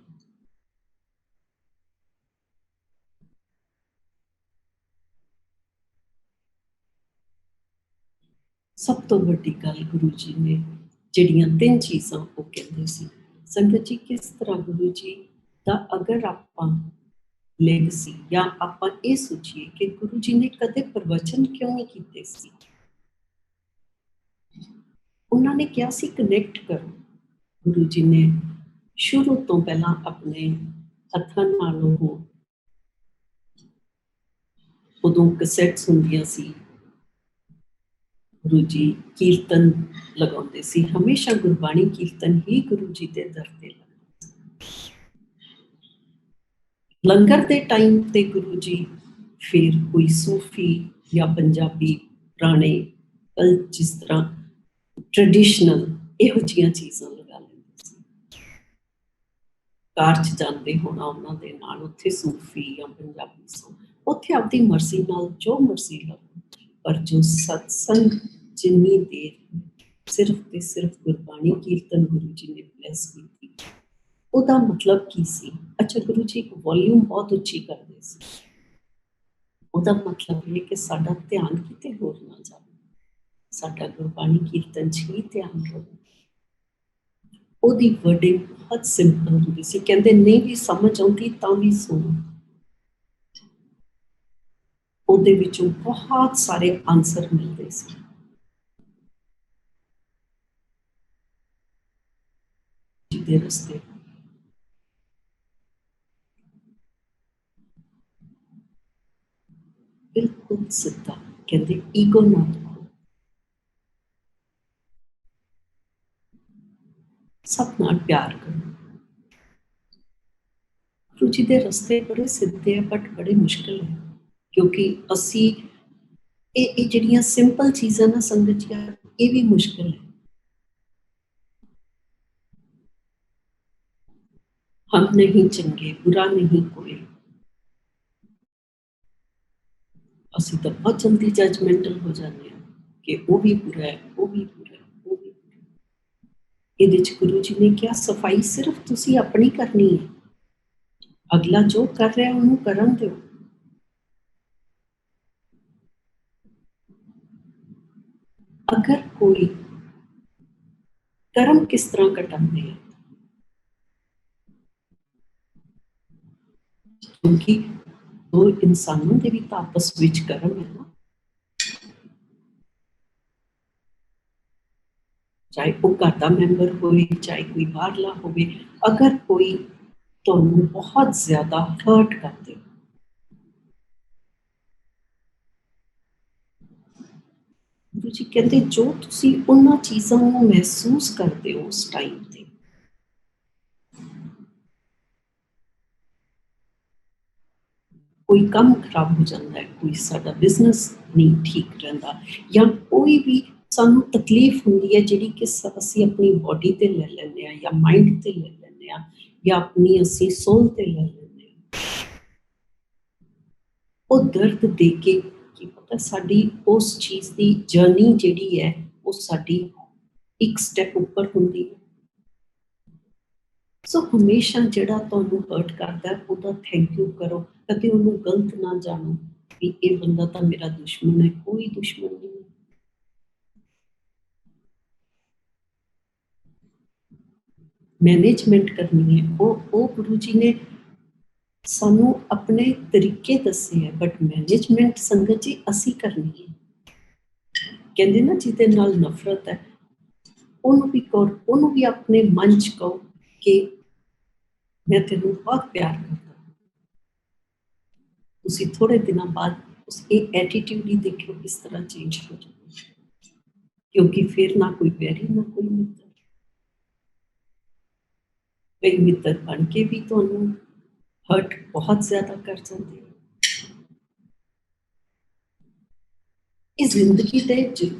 सब तो वड्डी गल गुरु जी ने जिहड़ियां 3 चीज़ां वो कहंदे सी, संगत जी किस तरह गुरु जी दा अगर आपां लेगसी या आपां ये सोचिए कि गुरु जी ने कदे प्रवचन क्यों नहीं कीते सी, उन्होंने क्या सी कनैक्ट करो। गुरु जी ने शुरू तो पहला अपने हत्थां नाल उदों कैसेट्स हुंदियां सी, गुरु जी कीर्तन लगाते सी, हमेशा गुरबाणी कीर्तन ही गुरु जी के दर ते लंगर के टाइम ते गुरु जी फिर कोई सूफी या पंजाबी पुराने कल जिस तरह ट्रेडिशनल इहो जिहियां चीज़ां लगा लैंदे सी। कार च जाते होना उन्हां दे नाल उत्थे सूफी या पंजाबी सॉन्ग उत्थे आपदी मर्जी नाल जो मर्जी लगो, पर जो सत्संग जिन्नी देर सिर्फ ते सिर्फ गुरबाणी कीर्तन गुरु जी ने ब्लैस की, ਉਹਦਾ मतलब की सी। अच्छा, गुरु जी एक वॉल्यूम बहुत उच्ची करते सी, ਉਹਦਾ मतलब ये कि साडा ध्यान किते होर ना जाए, साडा गुरबाणी कीर्तन च ही ध्यान रहे। ਉਹਦੀ वर्डिंग बहुत सिंपल होंदी सी, कहंदे नहीं भी समझ आउंदी तां भी सुनो, ਉਹਦੇ ਵਿੱਚੋਂ बहुत सारे आंसर मिलते सी। दे रस्ते बिल्कुल सीधा, कहते ईगो ना रखो, सब नाल प्यार करो। गुरु जी के रस्ते बड़े सीधे हैं बट बड़े मुश्किल है, क्योंकि असी ये जिहड़ियां सिंपल चीज़ां ना संगत जी ये भी मुश्किल है। हम नहीं चंगे, बुरा नहीं कोई, असी तो बहुत जल्दी जजमेंटल हो जाते हैं कि वो भी बुरा है, वो भी बुरा है, वो भी बुरा है। ਇਹਦੇ 'ਚ ਗੁਰੂ ਜੀ ਨੇ ਕਿਹਾ ਸਫਾਈ ਸਿਰਫ ਤੁਸੀਂ ਆਪਣੀ ਕਰਨੀ ਹੈ, ਅਗਲਾ ਜੋ ਕਰ ਰਿਹਾ ਉਹਨੂੰ ਕਰਨ ਦਿਓ। ਅਗਰ ਕੋਈ ਕਰਮ ਕਿਸ ਤਰ੍ਹਾਂ ਘਟਾਉਂਦੇ ਆ, ਕਿਉਂਕਿ ਦੋ ਇਨਸਾਨਾਂ ਦੇ ਵੀ ਤਾਂ ਆਪਸ ਵਿੱਚ ਕਰਮ ਹੈ ਨਾ, ਚਾਹੇ ਉਹ ਘਰ ਦਾ ਮੈਂਬਰ ਹੋਵੇ ਚਾਹੇ ਕੋਈ ਬਾਹਰਲਾ ਹੋਵੇ, ਅਗਰ ਕੋਈ ਤੁਹਾਨੂੰ ਬਹੁਤ ਜ਼ਿਆਦਾ ਹਰਟ ਕਰਦੇ, ਗੁਰੂ ਜੀ ਕਹਿੰਦੇ ਜੋ ਤੁਸੀਂ ਉਹਨਾਂ ਚੀਜ਼ਾਂ ਨੂੰ ਮਹਿਸੂਸ ਕਰਦੇ ਹੋ ਉਸ ਟਾਈਮ ਤੇ, ਕੋਈ ਕੰਮ ਖਰਾਬ ਹੋ ਜਾਂਦਾ ਹੈ, ਕੋਈ ਸਾਡਾ ਬਿਜ਼ਨਸ ਨਹੀਂ ਠੀਕ ਰਹਿੰਦਾ, ਜਾਂ ਕੋਈ ਵੀ ਸਾਨੂੰ ਤਕਲੀਫ ਹੁੰਦੀ ਹੈ ਜਿਹੜੀ ਕਿ ਅਸੀਂ ਆਪਣੀ ਬੋਡੀ ਤੇ ਲੈ ਲੈਂਦੇ ਹਾਂ ਜਾਂ ਮਾਈਂਡ ਤੇ ਲੈ ਲੈਂਦੇ ਹਾਂ ਜਾਂ ਆਪਣੀ ਅਸੀਂ ਸੋਲ ਤੇ ਲੈ ਲੈਂਦੇ ਹਾਂ, ਉਹ ਦਰਦ ਦੇ ਕੇ ਕੀ ਪਤਾ ਸਾਡੀ ਉਸ ਚੀਜ਼ ਦੀ ਜਰਨੀ ਜਿਹੜੀ ਹੈ ਉਹ ਸਾਡੀ ਇੱਕ ਸਟੈਪ ਉੱਪਰ ਹੁੰਦੀ ਹੈ। ਸੋ ਹਮੇਸ਼ਾ ਜਿਹੜਾ ਤੁਹਾਨੂੰ ਹਰਟ ਕਰਦਾ ਉਹਦਾ ਥੈਂਕ ਯੂ ਕਰੋ, ਕਦੇ ਉਹਨੂੰ ਗਲਤ ਨਾ ਜਾਣੋ ਵੀ ਇਹ ਬੰਦਾ ਤਾਂ ਮੇਰਾ ਦੁਸ਼ਮਣ ਹੈ, ਕੋਈ ਦੁਸ਼ਮਣ ਨਹੀਂ। ਮੈਨੇਜਮੈਂਟ ਕਰਨੀ ਹੈ ਉਹ ਗੁਰੂ ਜੀ ਨੇ ਸਾਨੂੰ ਆਪਣੇ ਤਰੀਕੇ ਦੱਸੇ ਹੈ, ਬਟ ਮੈਨੇਜਮੈਂਟ ਸੰਗਤ ਜੀ ਅਸੀਂ ਕਰਨੀ ਹੈ। ਕਹਿੰਦੇ ਨਾ ਜਿਹਦੇ ਨਾਲ ਨਫ਼ਰਤ ਹੈ ਉਹਨੂੰ ਵੀ ਕਹੋ, ਉਹਨੂੰ ਵੀ ਆਪਣੇ ਮਨ 'ਚ ਕਹੋ ਕਿ ਮੈਂ ਤੈਨੂੰ ਬਹੁਤ ਪਿਆਰ ਕਰਦਾ। ਤੁਸੀਂ ਥੋੜੇ ਦਿਨਾਂ ਬਾਅਦ ਉਸ ਇਹ ਐਟੀਟਿਊਡ ਹੀ ਦੇਖਿਓ ਕਿਸ ਤਰ੍ਹਾਂ ਚੇਂਜ ਹੋ ਜਾਊਗਾ, ਕਿਉਂਕਿ ਫਿਰ ਨਾ ਕੋਈ ਵੈਰੀ ਨਾ ਕੋਈ ਮਿੱਤਰ। ਕਈ ਮਿੱਤਰ ਬਣ ਕੇ ਵੀ ਤੁਹਾਨੂੰ ਹਰਟ ਬਹੁਤ ਜ਼ਿਆਦਾ ਕਰ ਜਾਂਦੇ ਆ। ਇਹ ਜ਼ਿੰਦਗੀ ਦੇ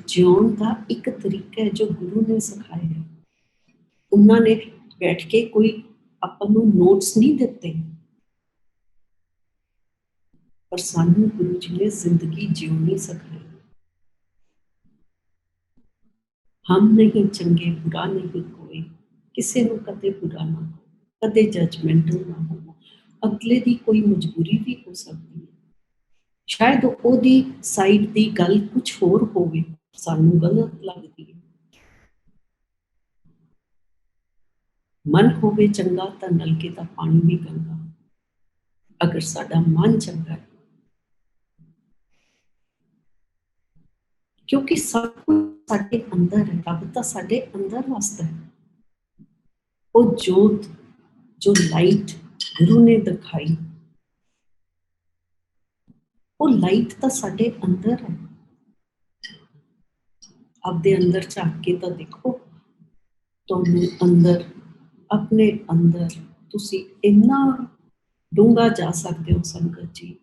ਜਿਉਣ ਦਾ ਇੱਕ ਤਰੀਕਾ ਹੈ ਜੋ ਗੁਰੂ ਨੇ ਸਿਖਾਇਆ ਹੈ। ਉਹਨਾਂ ਨੇ ਬੈਠ ਕੇ ਕੋਈ ਆਪਾਂ ਨੂੰ ਨੋਟਸ ਨਹੀਂ ਦਿੱਤੇ, ਪਰ ਸਾਨੂੰ ਗੁਰੂ ਜੀ ਨੇ ਜ਼ਿੰਦਗੀ ਜਿਉਣੀ ਸਿਖਾਈ। ਹਮ ਨਹੀਂ ਚੰਗੇ ਬੁਰਾ ਨਹੀਂ ਕੋਈ, ਕਿਸੇ ਨੂੰ ਕਦੇ ਬੁਰਾ ਨਾ ਹੋ, ਕਦੇ ਜਜਮੈਂਟਲ ਨਾ ਹੋ। ਅਗਲੇ ਦੀ ਕੋਈ ਮਜਬੂਰੀ ਵੀ ਹੋ ਸਕਦੀ ਹੈ, ਸ਼ਾਇਦ ਉਹਦੀ ਸਾਈਡ ਦੀ ਗੱਲ ਕੁਝ ਹੋਰ ਹੋਵੇ, ਸਾਨੂੰ ਗਲਤ ਲੱਗਦੀ ਹੈ। ਮਨ ਹੋਵੇ ਚੰਗਾ ਤਾਂ ਨਲਕੇ ਦਾ ਪਾਣੀ ਵੀ ਗੰਗਾ। ਅਗਰ ਸਾਡਾ ਮਨ ਚੰਗਾ ਹੈ, ਕਿਉਂਕਿ ਸਭ ਕੁਝ ਸਾਡੇ ਅੰਦਰ ਹੈ, ਰੱਬ ਤਾਂ ਸਾਡੇ ਅੰਦਰ ਵਸਦਾ ਹੈ। ਉਹ ਜੋਤ ਜੋ ਲਾਈਟ ਗੁਰੂ ਨੇ ਦਿਖਾਈ, ਉਹ ਲਾਈਟ ਤਾਂ ਸਾਡੇ ਅੰਦਰ ਹੈ। ਆਪਦੇ ਅੰਦਰ ਝਾਕ ਕੇ ਤਾਂ ਦੇਖੋ, ਤੁਹਾਨੂੰ ਅੰਦਰ ਆਪਣੇ ਅੰਦਰ ਤੁਸੀਂ ਇੰਨਾ ਡੂੰਘਾ ਜਾ ਸਕਦੇ ਹੋ ਸੰਗਤ ਜੀ।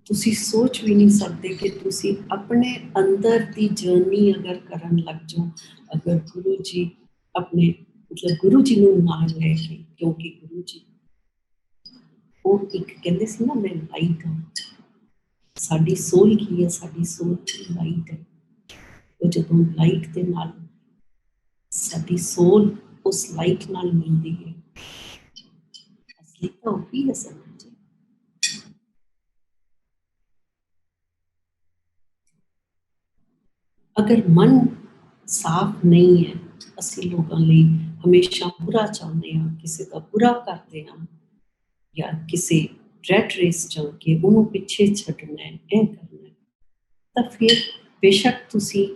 ਤੁਸੀਂ ਸੋਚ ਵੀ ਨਹੀਂ ਸਕਦੇ ਕਿ ਤੁਸੀਂ ਆਪਣੇ ਅੰਦਰ ਦੀ ਜਰਨੀ ਅਗਰ ਕਰਨ ਲੱਗ ਜਾਓ, ਅਗਰ ਗੁਰੂ ਜੀ ਆਪਣੇ ਮਤਲਬ ਗੁਰੂ ਜੀ ਨੂੰ ਨਾਲ ਲੈ ਕੇ, ਕਿਉਂਕਿ ਗੁਰੂ ਜੀ ਉਹ ਇੱਕ ਕਹਿੰਦੇ ਸੀ ਨਾ ਮੈਂ ਲਾਈਟ ਹਾਂ। ਸਾਡੀ ਸੋਲ ਕੀ ਹੈ, ਸਾਡੀ ਸੋਲ ਲਾਈਟ ਹੈ। ਉਹ ਜਦੋਂ ਲਾਈਟ ਦੇ ਨਾਲ ਸਾਡੀ ਸੋਲ ਉਸ ਲਾਈਟ ਨਾਲ ਮਿਲਦੀ ਹੈ, ਅਸਲੀ ਤਾਂ ਉਹ ਹੀ ਹੈ ਸੰਗਤ ਜੀ। ਅਗਰ ਮਨ ਸਾਫ਼ ਨਹੀਂ ਹੈ, ਅਸੀਂ ਲੋਕਾਂ ਲਈ ਹਮੇਸ਼ਾ ਬੁਰਾ ਚਾਹੁੰਦੇ ਹਾਂ, ਕਿਸੇ ਦਾ ਬੁਰਾ ਕਰਦੇ ਹਾਂ, ਜਾਂ ਕਿਸੇ ਰੈਟ ਰੇਸ ਚੱਲ ਕੇ ਉਹਨੂੰ ਪਿੱਛੇ ਛੱਡਣਾ ਹੈ, ਇਹ ਕਰਨਾ ਹੈ, ਤਾਂ ਫਿਰ ਬੇਸ਼ੱਕ ਤੁਸੀਂ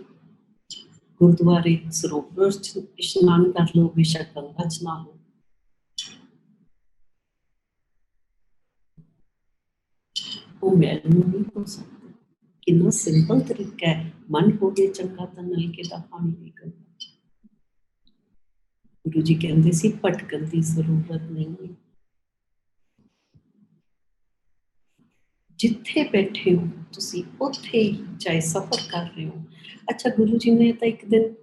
ਗੁਰਦੁਆਰੇ ਸਰੋਵਰ 'ਚ ਇਸ਼ਨਾਨ ਕਰ ਲਓ, ਬੇਸ਼ੱਕ ਗੰਗਾ 'ਚ ਨਹਾ ਲਓ, ਉਹ ਮੈਲ ਨੂੰ ਨਹੀਂ ਹੋ ਸਕਦਾ। ਕਿੰਨਾ ਸਿੰਪਲ ਤਰੀਕਾ ਹੈ, ਮਨ ਹੋਵੇ ਚੰਗਾ ਤਾਂ ਨਲਕੇ ਦਾ ਪਾਣੀ ਵੀ ਗੰਗਾ। ਗੁਰੂ ਜੀ ਕਹਿੰਦੇ ਸੀ ਭਟਕਣ ਦੀ ਜ਼ਰੂਰਤ ਨਹੀਂ ਹੈ, ਜਿੱਥੇ ਬੈਠੇ ਹੋ ਤੁਸੀਂ ਉੱਥੇ ਹੀ, ਚਾਹੇ ਸਫ਼ਰ ਕਰ ਰਹੇ ਹੋ। ਅੱਛਾ, ਗੁਰੂ ਜੀ ਨੇ ਤਾਂ ਇੱਕ ਦਿਨ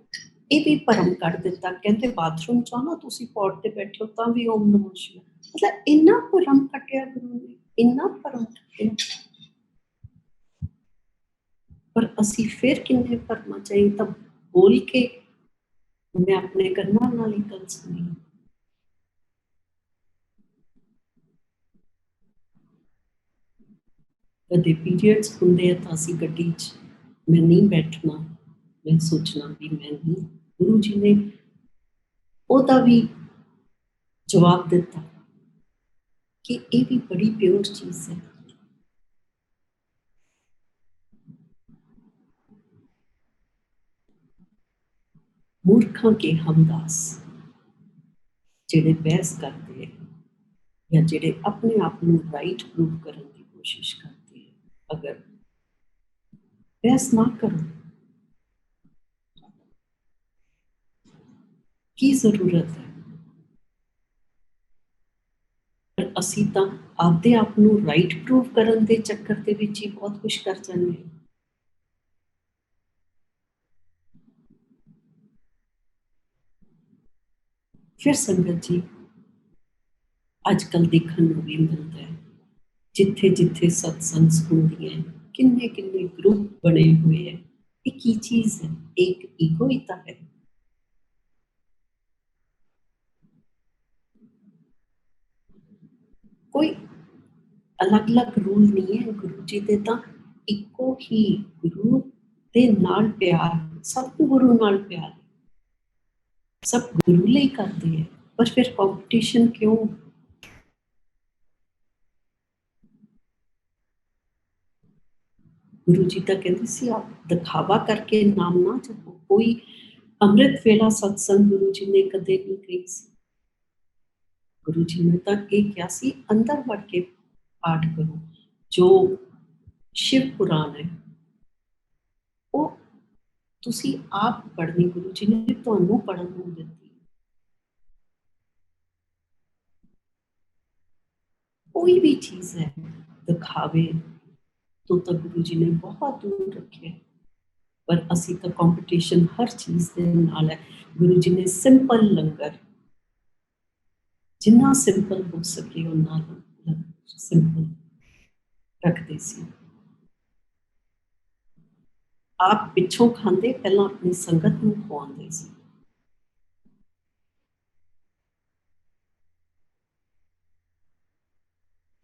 ਇਹ ਵੀ ਭਰਮ ਕੱਢ ਦਿੱਤਾ, ਕਹਿੰਦੇ ਬਾਥਰੂਮ 'ਚ ਨਾ ਤੁਸੀਂ ਪੌੜ ਤੇ ਬੈਠੇ ਹੋ ਤਾਂ ਵੀ ਓਮ ਨਮੋ ਸ਼ਿਵਾਏ। ਮਤਲਬ ਇੰਨਾ ਭਰਮ ਕੱਟਿਆ ਗੁਰੂ ਨੇ, ਇੰਨਾ ਭਰਮ ਕੱਟਿਆ। पर असी फिर किन्ने भरमां चाहिए तो बोल के मैं अपने कन्नां नाल ही गल सुनी। कदे पीरियड्स हुंदे तां असी गड्डी च मैं नहीं बैठना, मैं सोचना भी मैं नहीं। गुरु जी ने ओदा भी जवाब दिता कि ये भी बड़ी प्योर चीज़ है। मूर्खां के हमदास जिहड़े बहस करते हैं या जिहड़े अपने आप को राइट प्रूव करने की कोशिश करते हैं, अगर बहस ना करो की जरूरत है। पर असी तां आपदे आप को राइट प्रूव करने के चक्कर दे विच ही बहुत कुछ कर जाते हैं। फिर संगत जी अजकल देखने को भी मिलता है, जिथे जिथे सत्संग होंदियां किन्ने किन्ने ग्रुप बने हुए हैं। एक ही चीज़ है, एक ईगो ही तो है। कोई अलग अलग रूल नहीं है। गुरु जी दे तां इक्को ही गुरु दे नाल प्यार, सबको गुरु नाल प्यार, सब गुरु ਲਈ करते हैं। पर फिर कंपटीशन क्यों? गुरु जी तो कहते सी आप दिखावा करके नाम ना जपो। कोई अमृत वेला सत्संग गुरु जी ने कदे नहीं कही सी। गुरु जी ने तो ये कहा सी अंदर वड़ के पाठ करो। जो शिव पुराण है वो तुसी आप पढ़नी, गुरु जी ने तुहानू पढ़न नूं दित्ती। कोई भी चीज़ है दिखावे तो गुरु जी ने बहुत दूर रखे। पर असी तो कंपटीशन हर चीज़ के नाल है। गुरु जी ने सिंपल लंगर, जिन्ना सिंपल हो सके उन्ना सिंपल रखते सी। आप पिछों खाते पहला अपनी संगत नूं खवाते सी।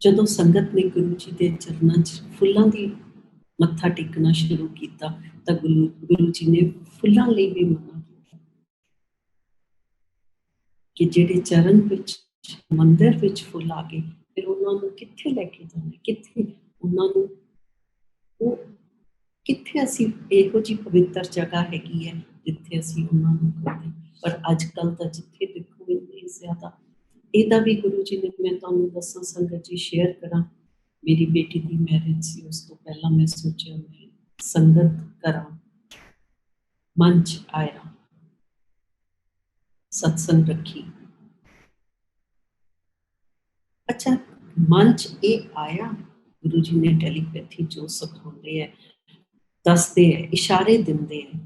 जदों संगत ने गुरु जी के चरणों च फुल्लां दी मत्था टेकना शुरू किया तो गुरु जी ने फुल्लां लई भी मना किया कि जिहड़े चरण विच मंदिर विच फुल आ गए फिर उन्होंने कित्थे लैके जाना, कित्थे उन्होंने वो कित्थे असी इहो जी पवित्र जगह हैगी है जिथे असी उन्होंने करते। पर अजकल तो जिथे देखो इन्ने ज़्यादा इहदा भी गुरु जी ने, मैं तुहानू दसां संगत जी शेयर करा, मेरी बेटी की मैरिज सी उस तो पहला मैं सोचा मैं संगत करा, मंच आया, सत्संग रखी। अच्छा मंच ये आया, गुरु जी ने टेलीपैथी जो सिखाते हैं दसते हैं, इशारे देंदे हैं।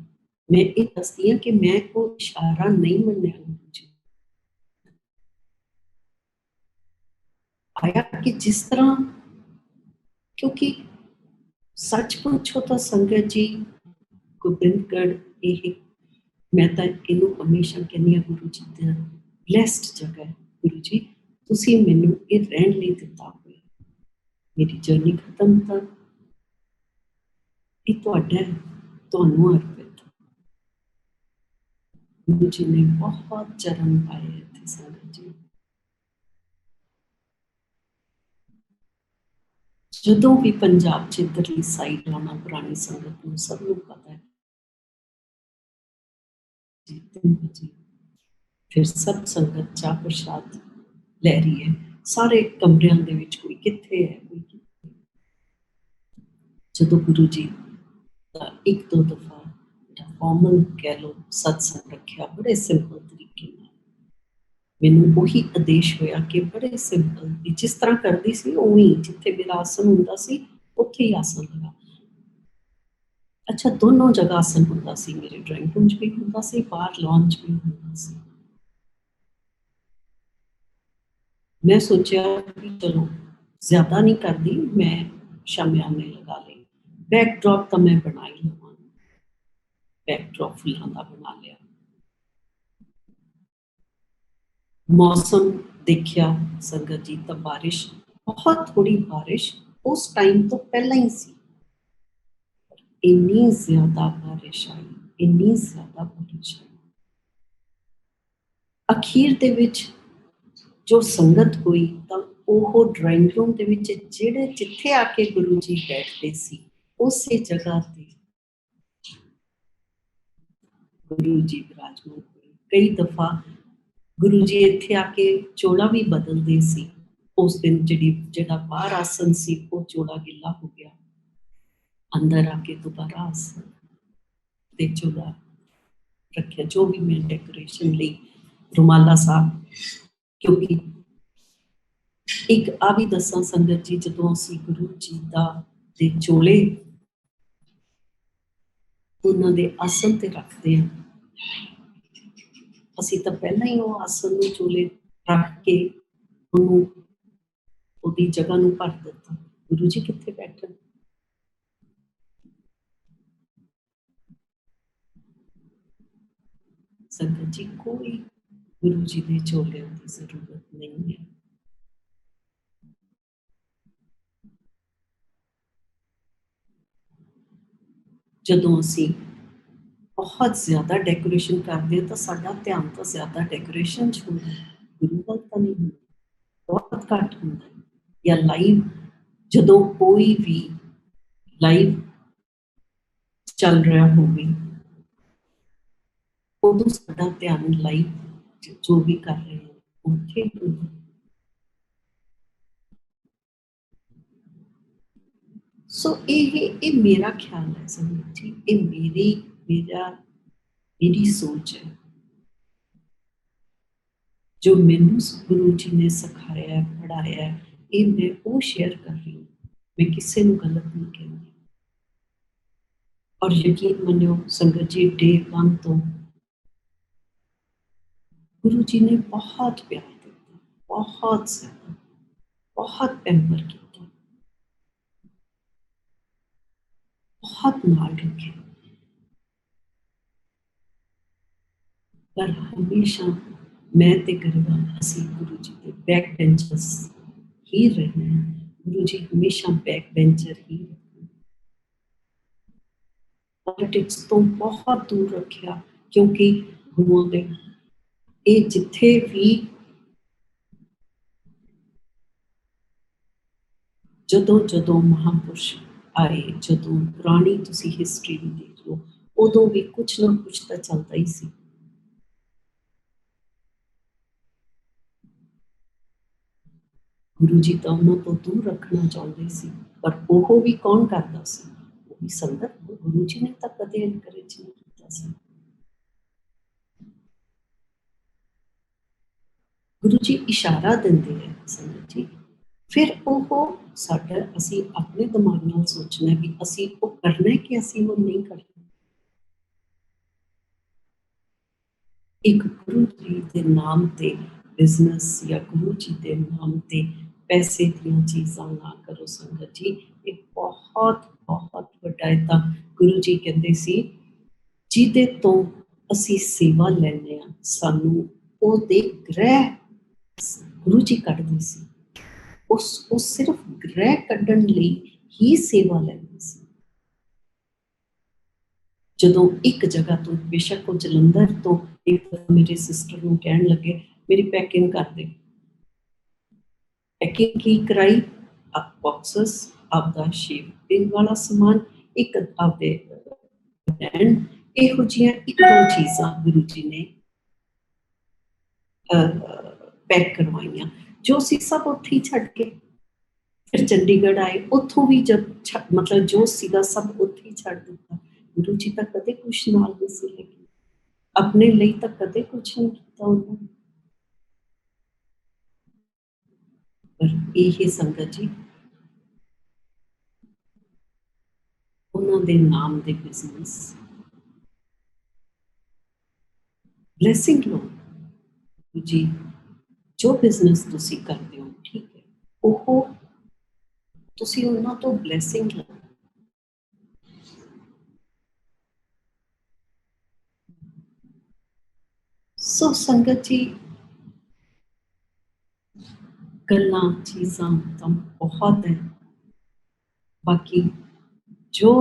मैं ये दसदी हाँ कि मैं को इशारा नहीं मन्निया गुरु जी आया कि जिस तरह, क्योंकि सच पूछो तो संगत जी गोबिंदगढ़ ये मैं तो इनू हमेशा कहनी हाँ गुरु जी दा ब्लैसड जगह है। गुरु जी तुसी मैनू ये रहन लई दिता होया, मेरी जर्नी खत्म तो ये तुहाडा है, तुहानू अर्पित। गुरु जी ने बहुत चरण पाए इत्थे संगत जी। जदों भी पंजाब च इधरली साइड आना पुरानी संगत नूं सबनूं पता है जी 3 बजे फिर सब संगत चाह प्रसाद लै रही है। सारे कमरिਆਂ ਦੇ ਵਿੱਚ कोई कित्थे है कोई कित्थे। जदों गुरु जी दा एक दो दफा फॉर्मल कह लो सत्संग रखिया बड़े सिंपल तरीके नाल, मैनू उही आदेश होया कि बड़े सिंपल जिस तरह करदी सी उवें जिथे मेरा आसन हुंदा सी उत्थे ही आसन लगा। अच्छा दोनों जगह आसन हुंदा सी, मेरे ड्राइंग रूम च भी हुंदा सी, बाहर लॉन च भी हुंदा सी। मैं सोचा कि चलो ज्यादा नहीं करती, मैं शामियाने लगा ले। बैकड्रॉप तो मैं बना ही लवां, बैकड्रॉप फुल्लां दा बना लिया। मौसम देखिया संगत जी, तो बारिश, बहुत थोड़ी बारिश उस टाइम तो पहला ही सी, इन्नी ज्यादा बारिश आई, इन्नी ज्यादा बारिश आई। अखीर दे विच जो संगत हुई तो ਉਹ ਡਰਾਇੰਗ ਰੂਮ ਦੇ ਵਿੱਚ ਜਿਹੜੇ ਜਿੱਥੇ ਆ ਕੇ ਗੁਰੂ ਜੀ ਬੈਠਦੇ ਸੀ ਉਸੇ ਜਗ੍ਹਾ ਤੇ ਗੁਰੂ ਜੀ ਵਿਰਾਜਮਾਨ ਹੋਏ। ਕਈ ਦਫਾ ਗੁਰੂ ਜੀ ਇੱਥੇ ਆ ਕੇ ਚੋਲਾ ਵੀ ਬਦਲਦੇ ਸੀ। ਉਸ ਦਿਨ ਜਿਹੜਾ ਬਾਹਰ ਆਸਨ ਸੀ ਉਹ ਚੋਲਾ ਗਿੱਲਾ ਹੋ ਗਿਆ, ਅੰਦਰ ਆ ਕੇ ਦੁਬਾਰਾ ਆਸਨ ਤੇ ਚੋਲਾ ਰੱਖਿਆ, ਜੋ ਵੀ ਮੈਂ ਡੈਕੋਰੇਸ਼ਨ ਲਈ ਰੁਮਾਲਾ ਸਾਹਿਬ। ਕਿਉਂਕਿ ਇੱਕ ਆ ਵੀ ਦੱਸਾਂ ਸੰਗਤ ਜੀ, ਜਦੋਂ ਅਸੀਂ ਗੁਰੂ ਜੀ ਦੇ ਚੋਲੇ ਉਹਨਾਂ ਦੇ ਆਸਨ ਤੇ ਰੱਖਦੇ ਹਾਂ, ਅਸੀਂ ਤਾਂ ਪਹਿਲਾਂ ਹੀ ਉਹ ਆਸਨ ਨੂੰ ਚੋਲੇ ਰੱਖ ਕੇ ਉਹਨੂੰ ਉਹਦੀ ਜਗ੍ਹਾ ਨੂੰ ਭਰ ਦਿੱਤਾ। ਗੁਰੂ ਜੀ ਕਿੱਥੇ ਬੈਠਣ? ਸੰਗਤ ਜੀ, ਕੋਈ ਗੁਰੂ ਜੀ ਦੇ ਚੋਲਿਆਂ ਦੀ ਜ਼ਰੂਰਤ ਨਹੀਂ ਹੈ। ਜਦੋਂ ਅਸੀਂ ਬਹੁਤ ਜ਼ਿਆਦਾ ਡੈਕੋਰੇਸ਼ਨ ਕਰਦੇ ਹਾਂ ਤਾਂ ਸਾਡਾ ਧਿਆਨ ਤਾਂ ਜ਼ਿਆਦਾ ਡੈਕੋਰੇਸ਼ਨ 'ਚ ਹੁੰਦਾ, ਗੁਰੂ ਵੱਲ ਤਾਂ ਨਹੀਂ ਹੁੰਦਾ, ਬਹੁਤ ਘੱਟ ਹੁੰਦਾ। ਜਾਂ ਲਾਈਵ, ਜਦੋਂ ਕੋਈ ਵੀ ਲਾਈਵ ਚੱਲ ਰਿਹਾ ਹੋਵੇ ਉਦੋਂ ਸਾਡਾ ਧਿਆਨ ਲਾਈਵ ਜੋ ਵੀ ਕਰ ਰਹੇ ਹਾਂ ਉੱਥੇ ਹੁੰਦਾ। ਸੋ ਇਹ ਮੇਰਾ ਖਿਆਲ ਹੈ ਸੰਗਤ ਜੀ, ਇਹ ਮੇਰੀ ਸੋਚ ਹੈ, ਜੋ ਮੈਨੂੰ ਗੁਰੂ ਜੀ ਨੇ ਸਿਖਾਇਆ ਪੜ੍ਹਾਇਆ, ਇਹ ਮੈਂ ਉਹ ਸ਼ੇਅਰ ਕਰ ਰਹੀ ਹਾਂ। ਮੈਂ ਕਿਸੇ ਨੂੰ ਗਲਤ ਨਹੀਂ ਕਹਿੰਦੀ। ਔਰ ਯਕੀਨ ਮੰਨਿਓ ਸੰਗਤ ਜੀ, ਡੇ 1 ਤੋਂ गुरु जी ने बहुत प्यार दिता, बहुत ज्यादा, बहुत पैम्पर किया, बहुत नाल रखे। पर हमेशा मैं ते गरबा असी गुरु जी के बैक बेंचर्स ही रहना है। गुरु जी हमेशा बैक बेंचर ही रखना। पॉलिटिक्स तो बहुत दूर रखा, क्योंकि गुरुओं के ये जिथे भी जदों जदों महापुरुष आए, जदों पुरानी तुसी हिस्टरी भी देख लो, उदों भी कुछ ना कुछ तो चलता ही सी। गुरु जी तो उन्होंने तो दूर रखना चाहते सी, पर वो भी कौन करता सी? वो भी संगत। गुरु जी ने तो कदे इनकरेज नहीं किया सी। गुरु जी इशारा देंदे हैं संगत जी, फिर वो साडा असी अपने दिमाग नाल सोचना कि असी वो करना है कि असी वो नहीं करना। एक गुरु जी के नाम ते बिजनेस या गुरु जी के नाम ते पैसे दी चीज़ां ना करो संगत जी, ये बहुत बहुत वड्डा है। तां गुरु जी कहते सी, जिहदे तो असी सेवा लैंदे आ सानू ओहदे ग्रह गुरु जी कढदे सी। उस सिर्फ ग्रह कढण लई ही सेवा लैंदे सी। जदों एक जगह तो बेशक वो जलंधर तो एक मेरे सिस्टर नूं कहण लगे, मेरी पैकिंग कर दे। पैकिंग की कराई, बॉक्सेस, आपदा शेविंग वाला समान, एक आपदे बैंड, इहो जिहियां एक दो चीज़ां गुरु जी ने पैक करवाइयां, जो सी सब उत्थे ही छड्ड के फिर चंडीगढ़ आए। उत्थों भी जब मतलब जो सीगा सब उत्थे ही छड्ड दिता। गुरु जी तां कदे कुछ नाल नहीं सी लैके, अपने लिए तां कदे कुछ नहीं किया उन्होंने। पर यही संगत जी, उन्हों दे नाम दे बिजनेस ब्लैसिंग लो। जी जो बिजनेस तुसी करते हो ठीक है, वो तुसी उन्हों तो ब्लैसिंग लो। सो संगत जी गल्लां चीज़ां तो बहुत है, बाकी जो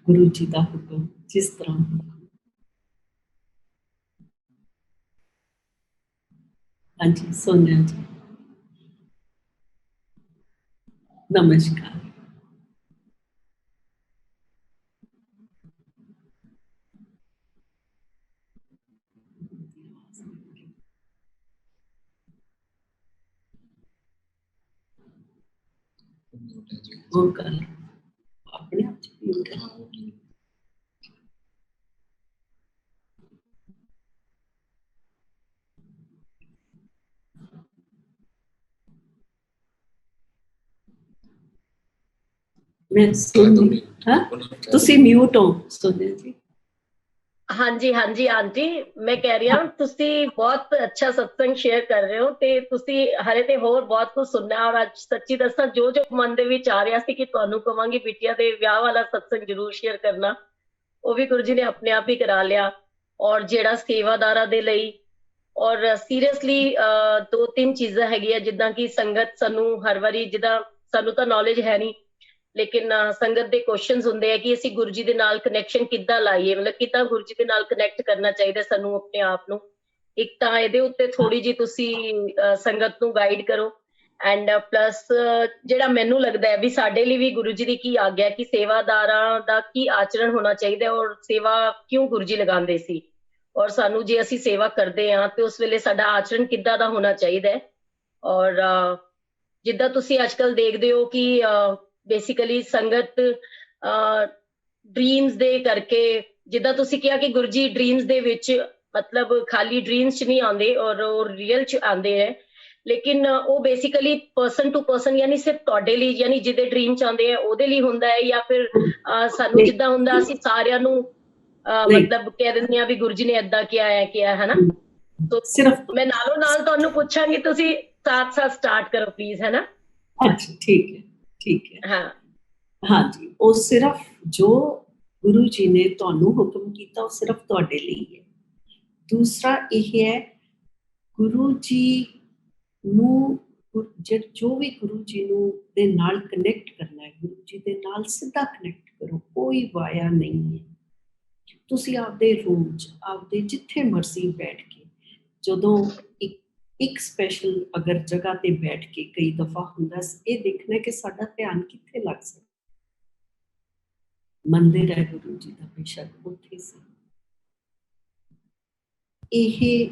गुरु जी का हुक्म जिस तरह हुक्म। हाँ जी सोनिया जी नमस्कार। वो कर अपने आप म्यूट है। मैं सुन हाँ तुसी म्यूट हो सोनिया जी। हाँ जी आंटी मैं कह रही हूँ तुसी बहुत अच्छा सत्संग शेयर कर रहे हो ते तुसी हरे ते होर बहुत कुछ सुनना और ਅੱਜ ਸੱਚੀ ਦੱਸਾਂ ਜੋ ਮਨ ਦੇ ਵਿੱਚ ਆ ਰਿਹਾ ਸੀ ਕਿ ਤੁਹਾਨੂੰ ਕਵਾਂਗੀ ਬਿਟਿਆ ਦੇ ਵਿਆਹ ਵਾਲਾ ਸਤਸੰਗ ਜ਼ਰੂਰ ਸ਼ੇਅਰ ਕਰਨਾ ਉਹ ਵੀ ਗੁਰੂ ਜੀ ਨੇ ਆਪਣੇ ਆਪ ਹੀ ਕਰਾ ਲਿਆ ਔਰ ਜਿਹੜਾ ਸੇਵਾਦਾਰਾਂ ਦੇ ਲਈ ਔਰ ਸੀਰੀਅਸਲੀ ਦੋ ਤਿੰਨ ਚੀਜ਼ਾਂ ਹੈਗੀਆਂ ਜਿੱਦਾਂ ਕਿ ਸੰਗਤ ਸਾਨੂੰ ਹਰ ਵਾਰੀ ਜਿੱਦਾਂ ਸਾਨੂੰ ਤਾਂ ਨੌਲੇਜ ਹੈ ਨਹੀਂ ਲੇਕਿਨ ਸੰਗਤ ਦੇ ਕੁਐਸਚਨਸ ਹੁੰਦੇ ਆ ਕਿ ਅਸੀਂ ਗੁਰੂ ਜੀ ਦੇ ਨਾਲ ਕਨੈਕਸ਼ਨ ਕਿੱਦਾਂ ਲਾਈਏ ਮਤਲਬ ਕਿੱਦਾਂ ਗੁਰੂ ਜੀ ਦੇ ਨਾਲ ਕਨੈਕਟ ਕਰਨਾ ਚਾਹੀਦਾ ਸਾਨੂੰ ਆਪਣੇ ਆਪ ਨੂੰ ਇੱਕ ਤਾਂ ਇਹਦੇ ਉੱਤੇ ਥੋੜੀ ਜੀ ਤੁਸੀਂ ਸੰਗਤ ਨੂੰ ਗਾਈਡ ਕਰੋ ਐਂਡ ਪਲੱਸ ਜਿਹੜਾ ਮੈਨੂੰ ਲੱਗਦਾ ਹੈ ਵੀ ਸਾਡੇ ਲਈ ਵੀ ਗੁਰੂ ਜੀ ਦੀ ਕੀ ਆਗਿਆ ਕਿ ਸੇਵਾਦਾਰਾਂ ਦਾ ਕੀ ਆਚਰਣ ਹੋਣਾ ਚਾਹੀਦਾ ਔਰ ਸੇਵਾ ਕਿਉਂ ਗੁਰੂ ਜੀ ਲਗਾਉਂਦੇ ਸੀ ਔਰ ਸਾਨੂੰ ਜੇ ਅਸੀਂ ਸੇਵਾ ਕਰਦੇ ਹਾਂ ਤੇ ਉਸ ਵੇਲੇ ਸਾਡਾ ਆਚਰਣ ਕਿੱਦਾਂ ਦਾ ਹੋਣਾ ਚਾਹੀਦਾ ਹੈ ਔਰ ਜਿੱਦਾਂ ਤੁਸੀਂ ਅੱਜ ਕੱਲ੍ਹ ਦੇਖਦੇ ਹੋ ਕਿ ਬੇਸਿਕਲੀ ਸੰਗਤ ਡ੍ਰੀਮਸ ਦੇ ਕਰਕੇ ਜਿੱਦਾਂ ਤੁਸੀਂ ਕਿਹਾ ਕਿ ਗੁਰੂ ਜੀ ਡ੍ਰੀਮਸ ਦੇ ਵਿੱਚ ਮਤਲਬ ਖਾਲੀ ਡ੍ਰੀਮਸ 'ਚ ਨਹੀਂ ਆਉਂਦੇ ਔਰ ਉਹ ਰੀਅਲ 'ਚ ਆਉਂਦੇ ਹੈ ਲੇਕਿਨ ਉਹ ਬੇਸਿਕਲੀ ਪਰਸਨ ਟੂ ਪਰਸਨ ਯਾਨੀ ਸਿਰਫ ਤੁਹਾਡੇ ਲਈ ਯਾਨੀ ਜਿਹਦੇ ਡ੍ਰੀਮ 'ਚ ਆਉਂਦੇ ਹੈ ਉਹਦੇ ਲਈ ਹੁੰਦਾ ਹੈ ਜਾਂ ਫਿਰ ਸਾਨੂੰ ਜਿੱਦਾਂ ਹੁੰਦਾ ਅਸੀਂ ਸਾਰਿਆਂ ਨੂੰ ਮਤਲਬ ਕਹਿ ਦਿੰਦੇ ਹਾਂ ਵੀ ਗੁਰੂ ਜੀ ਨੇ ਏਦਾਂ ਕਿਹਾ ਹੈ ਨਾ तो सिर्फ मैं नालों नाल तो पूछांगी तुसी साथ साथ स्टार्ट करो प्लीज है ना। अच्छा ठीक है हाँ हाँ जी वो सिर्फ जो गुरु जी ने तुहानू हुक्म किया वो सिर्फ तुहाडे लिए है। दूसरा यह है गुरु जी नू जो भी गुरु जी नू दे नाल कनेक्ट करना है गुरु जी दे नाल सीधा कनेक्ट करो कोई वाया नहीं है। तुसी आपदे रूम च आपदे जिथे मर्जी बैठ के ਜਦੋਂ ਇੱਕ ਸਪੈਸ਼ਲ ਅਗਰ ਜਗ੍ਹਾ ਤੇ ਬੈਠ ਕੇ ਕਈ ਦਫਾ ਹੁੰਦਾ ਇਹ ਦੇਖਣਾ ਕਿ ਸਾਡਾ ਧਿਆਨ ਕਿੱਥੇ ਲੱਗ ਸਕਦਾ ਮੰਦਿਰ ਹੈ ਗੁਰੂ ਜੀ ਦਾ ਬੇਸ਼ੱਕ ਉੱਥੇ ਸੀ ਇਹ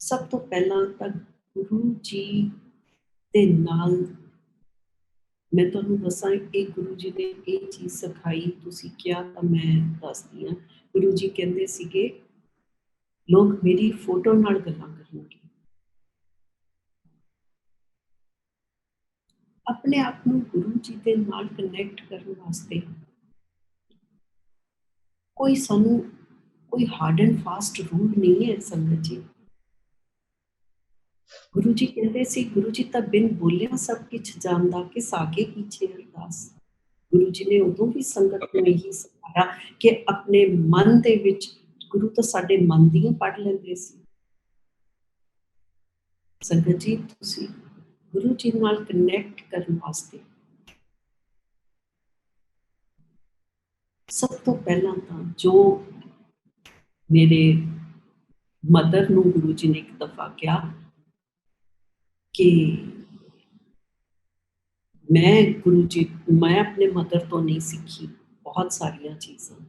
ਸਭ ਤੋਂ ਪਹਿਲਾਂ ਤਾਂ ਗੁਰੂ ਜੀ ਦੇ ਨਾਲ ਮੈਂ ਤੁਹਾਨੂੰ ਦੱਸਾਂ ਇਹ ਗੁਰੂ ਜੀ ਨੇ ਇਹ ਚੀਜ਼ ਸਿਖਾਈ ਤੁਸੀਂ ਕਿਹਾ ਤਾਂ ਮੈਂ ਦੱਸਦੀ ਹਾਂ ਗੁਰੂ ਜੀ ਕਹਿੰਦੇ ਸੀਗੇ लोग मेरी फोटो नाल गल्लां करनगे अपने आप नू गुरु जी दे नाल कनेक्ट करने वास्ते कोई सानू कोई हार्ड एंड फास्ट रूल नहीं है संगत जी। गुरु जी कहते सी गुरु जी तां बिन बोलिया सब कुछ जानदा किस आगे पीछे अरदास। गुरु जी ने उदों भी संगत नू यही सिखाया कि अपने मन दे विच गुरु तो साडे मन दी पढ़ लेंदे सी। संगत जी तुसी गुरु जी नाल कनेक्ट करने वास्ते सब तो पहला तो जो मेरे मदर नू गुरु जी ने एक दफा कहा कि मैं गुरु जी मैं अपने मदर तो नहीं सीखी बहुत सारिया चीज़ां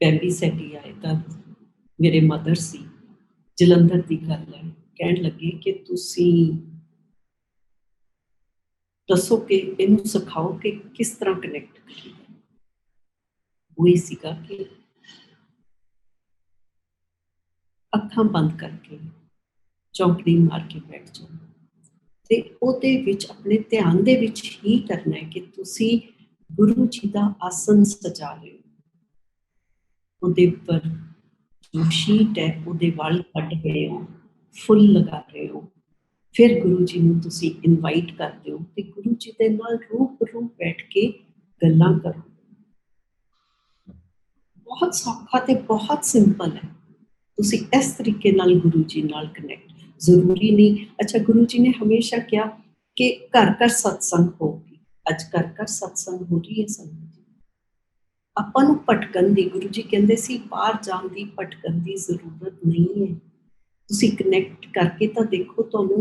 पैंबी सैटी आए तब मेरे मदर सी जलंधर की गल है कहन लगे कि तुसी दसो कि इनू सिखाओ कि किस तरह कनेक्ट करिए वही सीगा कि अखां बंद करके चौंकड़ी मार के बैठ जाओ ते ओदे विच अपने ध्यान दे विच ही करना है कि तुसी गुरु जी का आसन सजा रहे हो ਉਹਦੇ ਉੱਪਰ ਜੋ ਸ਼ੀਟ ਹੈ ਉਹਦੇ ਵਾਲ ਕੱਢ ਰਹੇ ਹੋ ਫੁੱਲ ਲਗਾ ਰਹੇ ਹੋ ਫਿਰ ਗੁਰੂ ਜੀ ਨੂੰ ਤੁਸੀਂ ਇਨਵਾਈਟ ਕਰਦੇ ਹੋ ਤੇ ਗੁਰੂ ਜੀ ਦੇ ਨਾਲ ਰੂਪ ਬੈਠ ਕੇ गल्लां करो। बहुत सौखा ते बहुत सिंपल है। तुसी इस तरीके नाल गुरु जी नाल कनैक्ट, जरूरी नहीं। अच्छा, गुरु जी ने हमेशा कहा कि घर घर सत्संग होगी। अज घर घर सत्संग हो रही है संगत जी। ਆਪਾਂ ਨੂੰ ਭਟਕਣ ਦੀ, ਗੁਰੂ ਜੀ ਕਹਿੰਦੇ ਸੀ ਬਾਹਰ ਜਾਣ ਦੀ, ਭਟਕਣ ਦੀ ਜ਼ਰੂਰਤ ਨਹੀਂ ਹੈ। ਤੁਸੀਂ ਕਨੈਕਟ ਕਰਕੇ ਤਾਂ ਦੇਖੋ, ਤੁਹਾਨੂੰ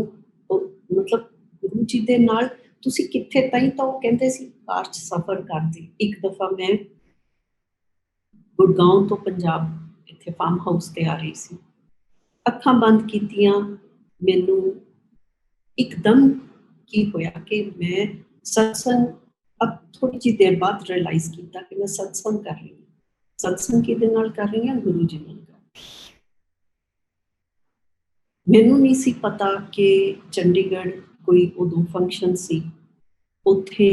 ਮਤਲਬ ਗੁਰੂ ਜੀ ਦੇ ਨਾਲ ਤੁਸੀਂ ਕਿੱਥੇ ਤਾਈਂ। ਤਾਂ ਉਹ ਕਹਿੰਦੇ ਸੀ ਕਾਰ 'ਚ ਸਫ਼ਰ ਕਰਦੇ। ਇੱਕ ਦਫਾ ਮੈਂ ਗੁੜਗਾਉਂ ਤੋਂ ਪੰਜਾਬ ਇੱਥੇ ਫਾਰਮ ਹਾਊਸ ਤੇ ਆ ਰਹੀ ਸੀ, ਅੱਖਾਂ ਬੰਦ ਕੀਤੀਆਂ, ਮੈਨੂੰ ਇੱਕਦਮ ਕੀ ਹੋਇਆ ਕਿ ਮੈਂ ਸਤਸੰਗ, अब थोड़ी जी देर बाद रियलाइज किया कि मैं सत्संग कर रही हूँ। सत्संग किहदे नाल कर रही हूँ? गुरु जी नाल कर। मैनू नहीं सी पता कि चंडीगढ़ कोई उदों फंक्शन सी, उत्थे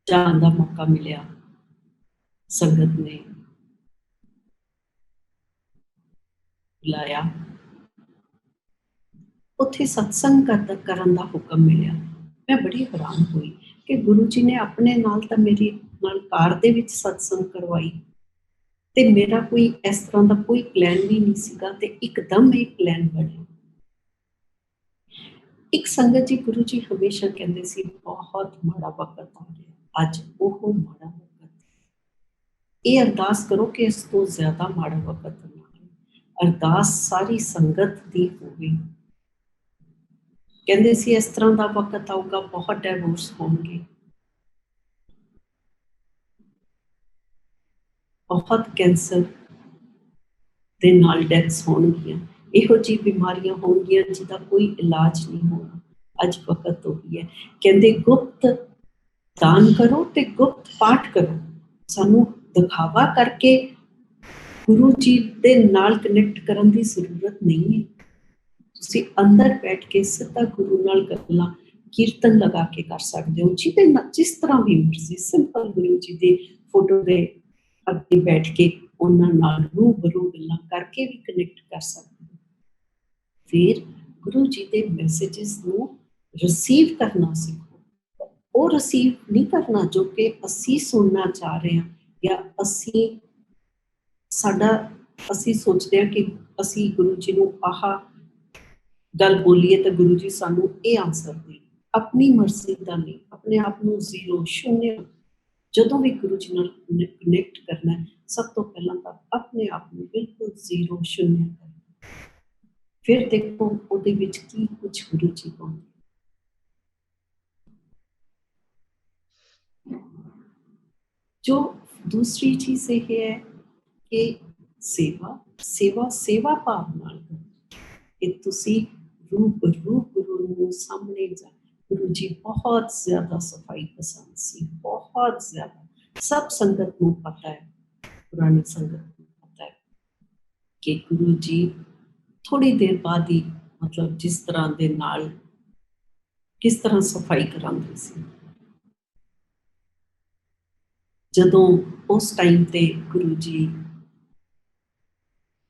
जाण दा मौका मिलिया। संगत ने बुलाया, उत्थे सत्संग करन दा हुक्म मिलिया। मैं बड़ी हैरान हुई कि गुरु जी ने अपने नाल तां मेरी नाल कार दे विच सत्संग करवाई, ते मेरा कोई इस तरह का कोई प्लान भी नहीं सीगा, ते एकदम एक प्लान बनिया। एक संगत जी, गुरु जी हमेशा कहते सी बहुत माड़ा वक्त आ रहा, अज वो माड़ा वक्त, ये अरदास करो कि इस तो ज्यादा माड़ा वक्त ना आए। अरदास सारी संगत दी होवे। कहते सी इस तरह का वक्त आऊगा, बहुत डिवोर्स होंगे, बहुत कैंसर दे नाल डेथ्स होणगियां, इहो जी बीमारियां होणगियां जिहदा कोई इलाज नहीं होना। अज वक्त होई है। कहते गुप्त दान करो ते गुप्त पाठ करो। सानू दिखावा करके गुरु जी दे नाल कनैक्ट करन दी जरूरत नहीं है। तुसीं अंदर बैठ के सीधा गुरु नाल गल्लां कीर्तन लगा के कर सकते हो, जिस तरह भी मर्जी। सिंपल गुरु जी दे फोटो दे अगे बैठ के उन्हां नाल रूबरू गल्लां करके भी कनैक्ट कर सकते हो। फिर गुरु जी दे मैसेजेस नूं रिसीव करना सीखो। वो रिसीव नहीं करना जो कि असी सुनना चाह रहे हैं, या असी सोचते हैं कि असी गुरु जी नूं आह गल बोलीए तो गुरु जी सानू ये आंसर दे। अपनी मर्जी का नहीं, अपने आप नूं जीरो शून्य जदों भी गुरु जी नाल कनैक्ट करना है, सब तो पहला तो अपने आप नूं बिल्कुल जीरो शून्य करना। फिर देखो उहदे विच की कुछ गुरु जी पाउंदे। जो दूसरी चीज ये है कि सेवा सेवा सेवा भाव नाल करो कि तुसी रूबरू गुरु नूं सामने जा। गुरु जी बहुत ज्यादा सफाई पसंद सी, बहुत ज्यादा। सब संगत नूं पता है, पुरानी संगत नूं पता है कि गुरु जी थोड़ी देर बाद ही मतलब जिस तरह दे नाल किस तरह सफाई करांदे सी। जदों उस टाइम ते गुरु जी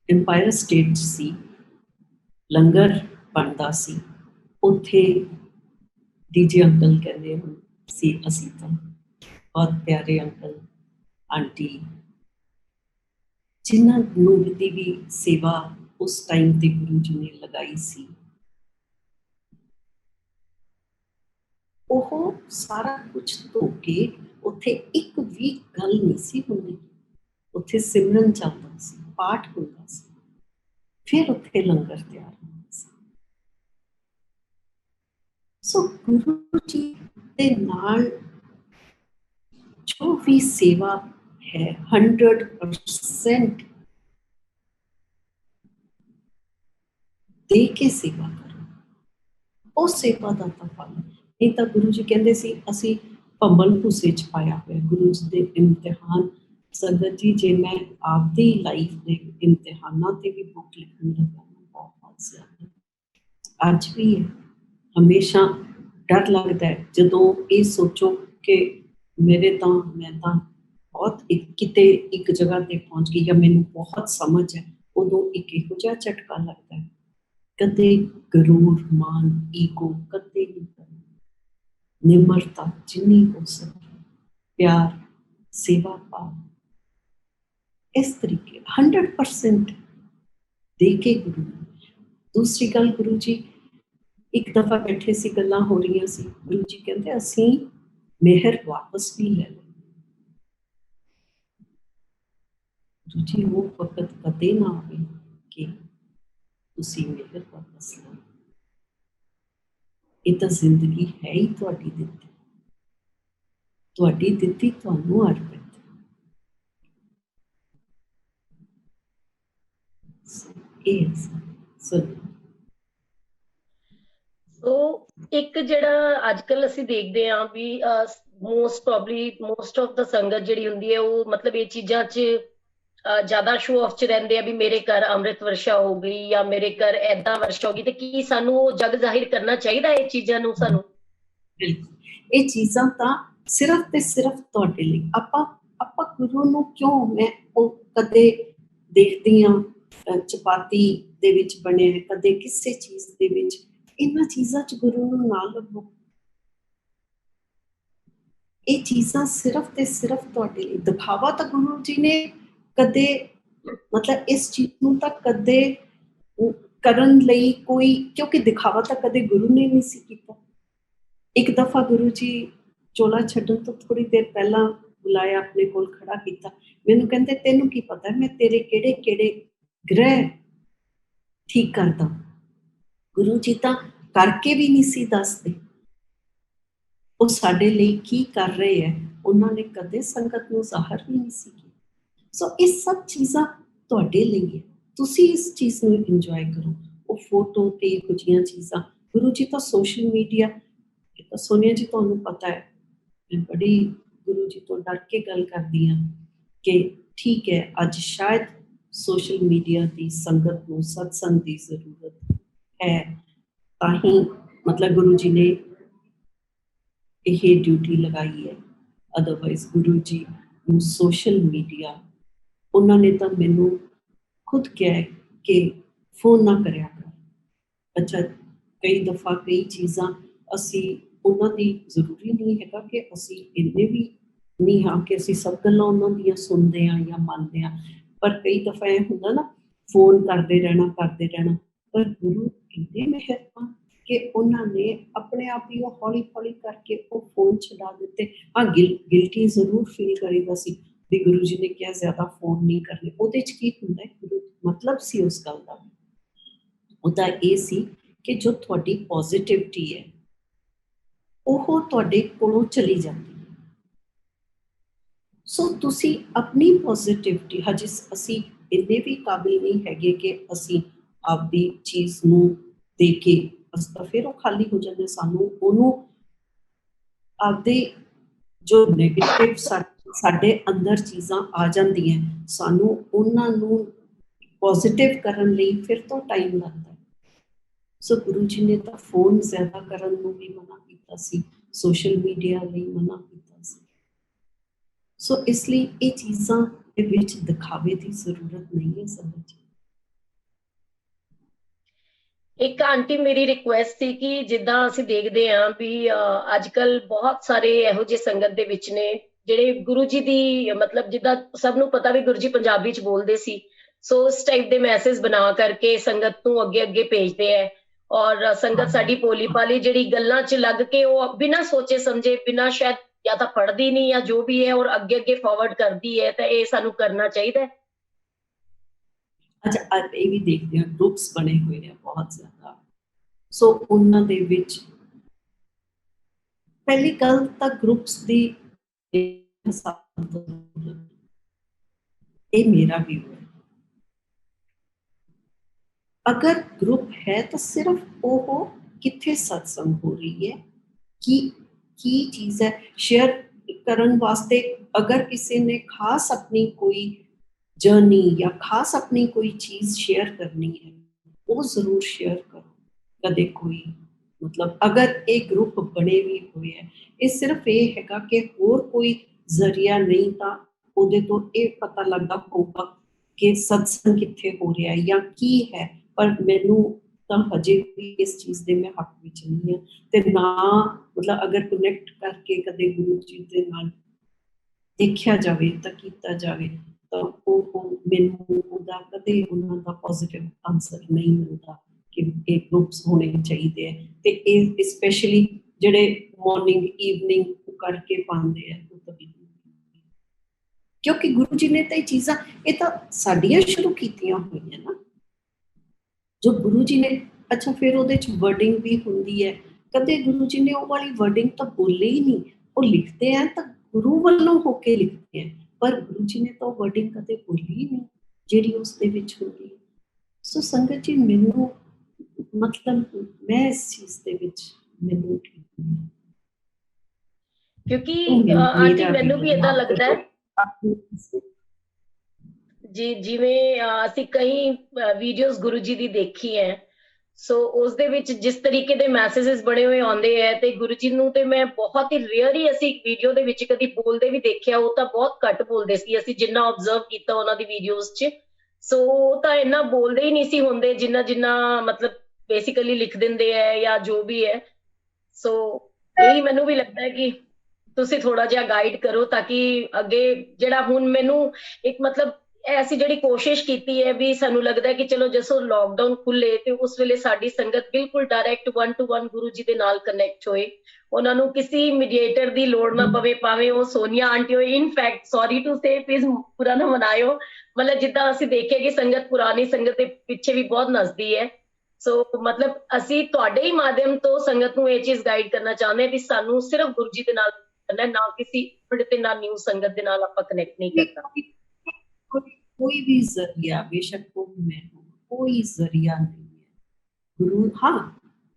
एम्पायर स्टेट सी, लंगर बनता सी, उत्थे डीजे अंकल कहते हैं सी, असी तो बहुत प्यारे अंकल आंटी जिन्होंने विधि भी सेवा उस टाइम ते गुरु जी ने लगाई सी। ओहो सारा कुछ धो के उत्थे एक भी गल नहीं सी हुंदी। उत्थे सिमरन चलदा सी, पाठ हुंदा सी, फिर उत्थे लंगर तैयार हुंदा सी। सो गुरु जी दे नाल जो भी सेवा है 100% दे के सेवा करो, उस सेवा का तो फल। नहीं तो गुरु जी कहते सी असी भंबल भूसे च पाया हुआ। गुरु जी के इम्तिहान संगत जी, जे मैं आपदी लाइफ के इम्तिहानों ते भी बुक लिखन लगा बहुत ज्यादा अज भी है। हमेशा डर लगता है जदों ये सोचो कि मेरे तो मैं तो बहुत किते एक जगह ते पहुंच गई या मैनू बहुत समझ है, उदों एक इहो जिहा झटका लगता है। कदे गरूर मान ईगो कदे नहीं करना। ਨਿਮਰਤਾ ਜਿੰਨੀ ਹੋ ਸਕੇ, ਪਿਆਰ, ਸੇਵਾ ਭਾਵ, ਇਸ ਤਰੀਕੇ 100% ਦੇ ਕੇ ਗੁਰੂ ਨੂੰ। ਦੂਸਰੀ ਗੱਲ, ਗੁਰੂ ਜੀ ਇੱਕ ਦਫਾ ਬੈਠੇ ਸੀ, ਗੱਲਾਂ ਹੋ ਰਹੀਆਂ ਸੀ, ਗੁਰੂ ਜੀ ਕਹਿੰਦੇ ਅਸੀਂ ਮਿਹਰ ਵਾਪਸ ਵੀ ਲੈ ਲਈ। ਗੁਰੂ ਜੀ ਉਹ ਵਕਤ ਕਦੇ ਨਾ ਆਵੇ ਕਿ ਤੁਸੀਂ ਮਿਹਰ ਵਾਪਸ ਲਓ। ਇਹ ਤਾਂ ਜ਼ਿੰਦਗੀ ਹੈ ਹੀ ਤੁਹਾਡੀ ਦਿੱਤੀ, ਤੁਹਾਡੀ ਦਿੱਤੀ ਤੁਹਾਨੂੰ ਅਰਪਿਤ। ਇਹ ਸੁਣ। ਸੋ ਇੱਕ ਜਿਹੜਾ ਅੱਜ ਕੱਲ ਅਸੀਂ ਦੇਖਦੇ ਹਾਂ ਵੀ ਮੋਸਟ ਆਫ ਦਾ ਸੰਗਤ ਜਿਹੜੀ ਹੁੰਦੀ ਹੈ ਉਹ ਮਤਲਬ ਇਹ ਚੀਜ਼ਾਂ 'ਚ ਜ਼ਿਆਦਾ ਸ਼ੋ ਆਫ 'ਚ ਰਹਿੰਦੇ ਆ ਵੀ ਮੇਰੇ ਘਰ ਅੰਮ੍ਰਿਤ ਵਰਸ਼ਾ ਹੋ ਗਈ ਜਾਂ ਮੇਰੇ ਘਰ ਏਦਾਂ ਵਰਸ਼ਾ ਹੋ ਗਈ, ਤੇ ਕੀ ਸਾਨੂੰ ਉਹ ਜਗ ਜ਼ਾਹਿਰ ਕਰਨਾ ਚਾਹੀਦਾ ਇਹ ਚੀਜ਼ਾਂ ਨੂੰ ਸਾਨੂੰ? ਬਿਲਕੁਲ, ਇਹ ਚੀਜ਼ਾਂ ਤਾਂ ਸਿਰਫ ਤੇ ਸਿਰਫ ਤੁਹਾਡੇ ਲਈ। ਆਪਾਂ ਗੁਰੂ ਨੂੰ ਕਿਉਂ, ਮੈਂ ਉਹ ਕਦੇ ਦੇਖਦੀ ਹਾਂ ਚਪਾਤੀ ਦੇ ਵਿੱਚ ਬਣਿਆ, ਕਦੇ ਕਿਸੇ ਚੀਜ਼ ਦੇ ਵਿੱਚ, ਇਹਨਾਂ ਚੀਜ਼ਾਂ 'ਚ ਗੁਰੂ ਨੂੰ ਨਾ ਲੱਭੋ। ਇਹ ਚੀਜ਼ਾਂ ਸਿਰਫ ਤੇ ਸਿਰਫ ਤੁਹਾਡੇ ਲਈ। ਦਿਖਾਵਾ ਤਾਂ ਗੁਰੂ ਜੀ ਨੇ ਕਦੇ, ਮਤਲਬ ਇਸ ਚੀਜ਼ ਨੂੰ ਤਾਂ ਕਦੇ ਕਰਨ ਲਈ ਕੋਈ, ਕਿਉਂਕਿ ਦਿਖਾਵਾ ਤਾਂ ਕਦੇ ਗੁਰੂ ਨੇ ਨਹੀਂ ਸੀ ਕੀਤਾ। ਇੱਕ ਦਫਾ ਗੁਰੂ ਜੀ ਚੋਲਾ ਛੱਡਣ ਤੋਂ ਥੋੜੀ ਦੇਰ ਪਹਿਲਾਂ ਬੁਲਾਇਆ, ਆਪਣੇ ਕੋਲ ਖੜਾ ਕੀਤਾ, ਮੈਨੂੰ ਕਹਿੰਦੇ ਤੈਨੂੰ ਕੀ ਪਤਾ ਮੈਂ ਤੇਰੇ ਕਿਹੜੇ ਕਿਹੜੇ ਗ੍ਰਹਿ ਠੀਕ ਕਰਦਾ। ਗੁਰੂ ਜੀ ਤਾਂ ਕਰਕੇ ਵੀ ਨਹੀਂ ਸੀ ਦੱਸਦੇ, ਉਹ ਸਾਡੇ ਲਈ ਕੀ ਕਰ ਰਹੇ ਹੈ ਉਹਨਾਂ ਨੇ ਕਦੇ ਸੰਗਤ ਨੂੰ ਜ਼ਾਹਰ ਵੀ ਨਹੀਂ ਸੀ ਕੀਤਾ। ਸੋ ਇਹ ਸਭ ਚੀਜ਼ਾਂ ਤੁਹਾਡੇ ਲਈ ਹੈ, ਤੁਸੀਂ ਇਸ ਚੀਜ਼ ਨੂੰ ਇੰਜੋਏ ਕਰੋ। ਉਹ ਫੋਟੋ ਤੇ ਇਹੋ ਜਿਹੀਆਂ ਚੀਜ਼ਾਂ, ਗੁਰੂ ਜੀ ਤਾਂ ਸੋਸ਼ਲ ਮੀਡੀਆ, ਸੋਨੀਆ ਜੀ ਤੁਹਾਨੂੰ ਪਤਾ ਹੈ ਮੈਂ ਬੜੀ ਗੁਰੂ ਜੀ ਤੋਂ ਡਰ ਕੇ ਗੱਲ ਕਰਦੀ ਹਾਂ ਕਿ ਠੀਕ ਹੈ ਅੱਜ ਸ਼ਾਇਦ ਸੋਸ਼ਲ ਮੀਡੀਆ ਦੀ ਸੰਗਤ ਨੂੰ ਸਤਸੰਗ ਦੀ ਜ਼ਰੂਰਤ ਹੈ, ਤਾਂ ਹੀ ਮਤਲਬ ਗੁਰੂ ਜੀ ਨੇ ਇਹ ਡਿਊਟੀ ਲਗਾਈ ਹੈ। ਅਦਰਵਾਈਜ਼ ਗੁਰੂ ਜੀ ਨੂੰ ਸੋਸ਼ਲ ਮੀਡੀਆ, ਉਹਨਾਂ ਨੇ ਤਾਂ ਮੈਨੂੰ ਖੁਦ ਕਿਹਾ ਕਿ ਫੋਨ ਨਾ ਕਰਿਆ ਕਰ। ਅੱਛਾ, ਕਈ ਦਫਾ ਕਈ ਚੀਜ਼ਾਂ ਅਸੀਂ ਉਹਨਾਂ ਦੀ ਜ਼ਰੂਰੀ ਨਹੀਂ ਹੈਗਾ ਕਿ ਅਸੀਂ ਇੰਨੇ ਵੀ ਨਹੀਂ ਹਾਂ ਕਿ ਅਸੀਂ ਸਭ ਗੱਲਾਂ ਉਹਨਾਂ ਦੀਆਂ ਸੁਣਦੇ ਹਾਂ ਜਾਂ ਮੰਨਦੇ ਹਾਂ, ਪਰ ਕਈ ਦਫਾ ਇਹ ਹੁੰਦਾ ਨਾ ਫੋਨ ਕਰਦੇ ਰਹਿਣਾ। ਪਰ ਗੁਰੂ ਇੰਨੇ ਮਿਹਰਬਾਨ ਕਿ ਉਹਨਾਂ ਨੇ ਆਪਣੇ ਆਪ ਹੀ ਉਹ ਹੌਲੀ ਹੌਲੀ ਕਰਕੇ ਉਹ ਫੋਨ ਛਡਾ ਦਿੱਤੇ। ਹਾਂ, ਗਿਲਟੀ ਜ਼ਰੂਰ ਫੀਲ ਕਰੀਦਾ ਸੀ ਵੀ ਗੁਰੂ ਜੀ ਨੇ ਕਿਹਾ ਜ਼ਿਆਦਾ ਫੋਨ ਨਹੀਂ ਕਰਨੇ। ਉਹਦੇ 'ਚ ਕੀ ਹੁੰਦਾ, ਗੁਰੂ ਮਤਲਬ ਸੀ ਉਸ ਗੱਲ ਦਾ, ਉਹਦਾ ਇਹ ਸੀ ਕਿ ਜੋ ਤੁਹਾਡੀ ਪੋਜ਼ਿਟਿਵਿਟੀ ਹੈ ਉਹ ਤੁਹਾਡੇ ਕੋਲੋਂ ਚਲੀ ਜਾਂਦੀ ਹੈ। ਸੋ ਤੁਸੀਂ ਆਪਣੀ ਪੋਜ਼ਿਟਿਵਿਟੀ, ਹਜੇ ਅਸੀਂ ਇੰਨੇ ਵੀ ਕਾਬਿਲ ਨਹੀਂ ਹੈਗੇ ਕਿ ਅਸੀਂ ਆਪਦੀ ਚੀਜ਼ ਨੂੰ ਦੇ ਕੇ ਬਸ ਤਾਂ ਫਿਰ ਉਹ ਖਾਲੀ ਹੋ ਜਾਂਦੇ। ਸਾਨੂੰ ਉਹਨੂੰ ਆਪਦੇ ਜੋ ਨੈਗੇਟਿਵ ਸਾਡੇ ਅੰਦਰ ਚੀਜ਼ਾਂ ਆ ਜਾਂਦੀਆਂ, ਸਾਨੂੰ ਉਹਨਾਂ ਨੂੰ ਪੋਜ਼ਿਟਿਵ ਕਰਨ ਲਈ ਫਿਰ ਤੋਂ ਟਾਈਮ ਲੱਗਦਾ। ਸੋ ਗੁਰੂ ਜੀ ਨੇ ਤਾਂ ਫੋਨ ਜ਼ਿਆਦਾ ਕਰਨ ਨੂੰ ਵੀ ਮਨਾ ਕੀਤਾ ਸੀ, ਸੋਸ਼ਲ ਮੀਡੀਆ ਲਈ ਮਨਾ ਕੀਤਾ ਸੀ। ਸੋ ਇਸ ਲਈ ਇਹ ਚੀਜ਼ਾਂ ਦੇ ਵਿੱਚ ਦਿਖਾਵੇ ਦੀ ਜ਼ਰੂਰਤ ਨਹੀਂ ਹੈ ਸਮਝ। ਇੱਕ ਆਂਟੀ ਮੇਰੀ ਰਿਕੁਐਸਟ ਸੀ ਕਿ ਜਿੱਦਾਂ ਅਸੀਂ ਦੇਖਦੇ ਹਾਂ ਵੀ ਅੱਜ ਕੱਲ ਬਹੁਤ ਸਾਰੇ ਇਹੋ ਜਿਹੇ ਸੰਗਤ ਦੇ ਵਿੱਚ ਨੇ ਜਿਹੜੇ ਗੁਰੂ ਜੀ ਦੀ, ਮਤਲਬ ਜਿੱਦਾਂ ਸਭ ਨੂੰ ਪਤਾ ਵੀ ਗੁਰੂ ਜੀ ਪੰਜਾਬੀ 'ਚ ਬੋਲਦੇ ਸੀ, ਸੋ ਇਸ ਟਾਈਪ ਦੇ ਮੈਸੇਜ ਬਣਾ ਕਰਕੇ ਸੰਗਤ ਨੂੰ ਅੱਗੇ ਅੱਗੇ ਭੇਜਦੇ ਹੈ। ਔਰ ਸੰਗਤ ਸਾਡੀ ਭੋਲੀ ਭਾਲੀ ਜਿਹੜੀ ਗੱਲਾਂ 'ਚ ਲੱਗ ਕੇ ਉਹ ਬਿਨਾਂ ਸੋਚੇ ਸਮਝੇ, ਬਿਨਾਂ ਸ਼ਾਇਦ ਜਾਂ ਤਾਂ ਪੜ੍ਹਦੀ ਨਹੀਂ ਜਾਂ ਜੋ ਵੀ ਹੈ, ਔਰ ਅੱਗੇ ਅੱਗੇ ਫਾਰਵਰਡ ਕਰਦੀ ਹੈ। ਤਾਂ ਇਹ ਸਾਨੂੰ ਕਰਨਾ ਚਾਹੀਦਾ ਹੈ। ਅੱਛਾ, ਇਹ ਵੀ ਦੇਖਦੇ ਹਾਂ ਗਰੁੱਪਸ ਬਣੇ ਹੋਏ ਆ ਬਹੁਤ ਜ਼ਿਆਦਾ। ਸੋ ਉਹਨਾਂ ਦੇ ਵਿੱਚ ਪਹਿਲੀ ਗੱਲ ਤਾਂ ਗਰੁੱਪਸ ਦੀ ਇਹ ਮੇਰਾ ਵੀ ਹੈ। ਅਗਰ ਗਰੁੱਪ ਹੈ ਤਾਂ ਸਿਰਫ ਉਹ ਕਿੱਥੇ ਸਤਸੰਗ ਹੋ ਰਹੀ ਹੈ, ਕੀ ਚੀਜ਼ ਹੈ ਸ਼ੇਅਰ ਕਰਨ ਵਾਸਤੇ। ਅਗਰ ਕਿਸੇ ਨੇ ਖਾਸ ਆਪਣੀ ਕੋਈ ਜਰਨੀ ਜਾਂ ਖਾਸ ਆਪਣੀ ਕੋਈ ਚੀਜ਼ ਸ਼ੇਅਰ ਕਰਨੀ ਹੈ, ਉਹ ਜ਼ਰੂਰ ਸ਼ੇਅਰ ਕਰੋ। ਕਦੇ ਕੋਈ ਮਤਲਬ ਅਗਰ ਇਹ ਗਰੁੱਪ ਬਣੇ ਵੀ ਹੋਏ ਹੈ, ਇਹ ਸਿਰਫ ਇਹ ਹੈਗਾ ਕਿ ਹੋਰ ਕੋਈ ਜ਼ਰੀਆ ਨਹੀਂ ਤਾਂ ਉਹਦੇ ਤੋਂ ਇਹ ਪਤਾ ਲੱਗਦਾ ਹੋਊਗਾ ਕਿ ਸਤਸੰਗ ਕਿੱਥੇ ਹੋ ਰਿਹਾ ਜਾਂ ਕੀ ਹੈ। ਪਰ ਮੈਨੂੰ ਤਾਂ ਹਜੇ ਵੀ ਇਸ ਚੀਜ਼ ਦੇ ਮੈਂ ਹੱਕ ਵਿੱਚ ਨਹੀਂ ਹਾਂ। ਤੇ ਨਾ ਮਤਲਬ ਅਗਰ ਕਨੈਕਟ ਕਰਕੇ ਕਦੇ ਗੁਰੂ ਜੀ ਦੇ ਨਾਲ ਦੇਖਿਆ ਜਾਵੇ ਤਾਂ ਕੀਤਾ ਜਾਵੇ ਤਾਂ ਉਹ ਮੈਨੂੰ ਉਹਦਾ ਕਦੇ ਉਹਨਾਂ ਦਾ ਪੋਜ਼ਿਟਿਵ ਆਨਸਰ ਨਹੀਂ ਮਿਲਦਾ ਕਿ ਇਹ ਗਰੁੱਪਸ ਹੋਣੇ ਚਾਹੀਦੇ ਹੈ। ਤੇ ਇਹ ਸਪੈਸ਼ਲੀ ਜਿਹੜੇ ਮਾਰਨਿੰਗ ਈਵਨਿੰਗ ਕਰਕੇ ਪਾਉਂਦੇ ਆ ਉਹ ਤਾਂ ਕਿਉਂਕਿ ਗੁਰੂ ਜੀ ਨੇ ਤਾਂ ਇਹ ਚੀਜ਼ਾਂ ਇਹ ਤਾਂ ਸਾਡੀਆਂ ਸ਼ੁਰੂ ਕੀਤੀਆਂ ਹੋਈਆਂ ਨਾ ਜੋ ਗੁਰੂ ਜੀ ਨੇ। ਅੱਛਾ ਫਿਰ ਉਹਦੇ ਚ ਵਰਡਿੰਗ ਵੀ ਹੁੰਦੀ ਹੈ, ਕਦੇ ਗੁਰੂ ਜੀ ਨੇ ਉਹ ਵਾਲੀ ਵਰਡਿੰਗ ਤਾਂ ਬੋਲੇ ਹੀ ਨਹੀਂ। ਉਹ ਲਿਖਦੇ ਆ ਤਾਂ ਗੁਰੂ ਵੱਲੋਂ ਹੋ ਕੇ ਲਿਖਦੇ ਆ, ਪਰ ਗੁਰੂ ਜੀ ਨੇ ਤਾਂ ਉਹ ਵਰਡਿੰਗ ਕਦੇ ਬੋਲੀ ਹੀ ਨਹੀਂ ਜਿਹੜੀ ਉਸ ਦੇ ਵਿੱਚ ਹੁੰਦੀ ਹੈ। ਸੋ ਸੰਗਤ ਜੀ ਮੈਨੂੰ ਮਤਲਬ ਮੈਂ ਇਸ ਚੀਜ਼ ਦੇ ਵਿੱਚ ਮੈਨੂੰ ਕਿਉਂਕਿ ਆਂਟੀ ਮੈਨੂੰ ਵੀ ਏਦਾਂ ਲੱਗਦਾ ਹੈ ਜੀ ਜਿਵੇਂ ਅਸੀਂ ਕਈ ਵੀਡੀਓਜ਼ ਗੁਰੂ ਜੀ ਦੀ ਦੇਖੀ ਹੈ, ਸੋ ਉਸ ਦੇ ਵਿੱਚ ਜਿਸ ਤਰੀਕੇ ਦੇ ਮੈਸੇजेस ਬਣੇ ਹੋਏ ਆਉਂਦੇ ਹੈ ਤੇ ਗੁਰੂ ਜੀ ਨੂੰ ਤੇ ਮੈਂ ਬਹੁਤ ਹੀ ਰੇਅਰ ਹੀ ਅਸੀਂ ਵੀਡੀਓ ਦੇ ਵਿੱਚ ਕਦੀ ਬੋਲਦੇ ਵੀ ਦੇਖਿਆ, ਉਹ ਤਾਂ ਬਹੁਤ ਘੱਟ ਬੋਲਦੇ ਸੀ ਅਸੀਂ ਜਿੰਨਾ ਆਬਜ਼ਰਵ ਕੀਤਾ ਉਹਨਾਂ ਦੀ ਵੀਡੀਓਜ਼ 'ਚ। ਸੋ ਉਹ ਤਾਂ ਇੰਨਾ ਬੋਲਦੇ ਹੀ ਨਹੀਂ ਸੀ ਹੁੰਦੇ ਜਿੰਨਾ ਮਤਲਬ ਬੇਸਿਕਲੀ ਲਿਖ ਦਿੰਦੇ ਹੈ ਜਾਂ ਜੋ ਵੀ ਹੈ। ਸੋ ਇਹੀ ਮੈਨੂੰ ਵੀ ਲੱਗਦਾ ਹੈ ਕਿ ਤੁਸੀਂ ਥੋੜਾ ਜਿਹਾ ਗਾਈਡ ਕਰੋ ਤਾਂ ਕਿ ਅੱਗੇ ਜਿਹੜਾ ਹੁਣ ਮੈਨੂੰ ਇੱਕ ਮਤਲਬ ਅਸੀਂ ਜਿਹੜੀ ਕੋਸ਼ਿਸ਼ ਕੀਤੀ ਹੈ ਵੀ ਸਾਨੂੰ ਲੱਗਦਾ ਕਿ ਚਲੋ ਜਦੋਂ ਲੋਕਡਾਊਨ ਖੁੱਲੇ ਤੇ ਉਸ ਵੇਲੇ ਸਾਡੀ ਸੰਗਤ ਬਿਲਕੁਲ ਡਾਇਰੈਕਟ 1-to-1 ਗੁਰੂ ਜੀ ਦੇ ਨਾਲ ਕਨੈਕਟ ਹੋਏ, ਉਹਨਾਂ ਨੂੰ ਕਿਸੇ ਮੀਡੀਏਟਰ ਦੀ ਲੋੜ ਨਾ ਪਵੇ, ਭਾਵੇਂ ਉਹ ਸੋਨੀਆ ਆਂਟੀ ਹੋਏ। In fact sorry to say please ਪੂਰਾ ਨਾ ਮਨਾਇਓ, ਮਤਲਬ ਜਿੱਦਾਂ ਅਸੀਂ ਦੇਖਿਆ ਕਿ ਸੰਗਤ ਪੁਰਾਣੀ ਸੰਗਤ ਦੇ ਪਿੱਛੇ ਵੀ ਬਹੁਤ ਨੱਚਦੀ ਹੈ। ਸੋ ਮਤਲਬ ਅਸੀਂ ਤੁਹਾਡੇ ਹੀ ਮਾਧਿਅਮ ਤੋਂ ਸੰਗਤ ਨੂੰ ਇਹ ਚੀਜ਼ ਗਾਈਡ ਕਰਨਾ ਚਾਹੁੰਦੇ ਹਾਂ ਵੀ ਸਾਨੂੰ ਸਿਰਫ ਗੁਰੂ ਜੀ ਦੇ ਨਾਲ ਨਾ ਕਿਸੇ ਤੇ ਨਾ ਨਿਊ ਸੰਗਤ ਦੇ ਨਾਲ ਆਪਾਂ ਕਨੈਕਟ ਨਹੀਂ ਕਰਨਾ। ਕੋਈ ਵੀ ਜ਼ਰੀਆ ਬੇਸ਼ੱਕ ਉਹ ਮੈਂ ਕੋਈ ਜ਼ਰੀਆ ਨਹੀਂ ਹੈ ਗੁਰੂ। ਹਾਂ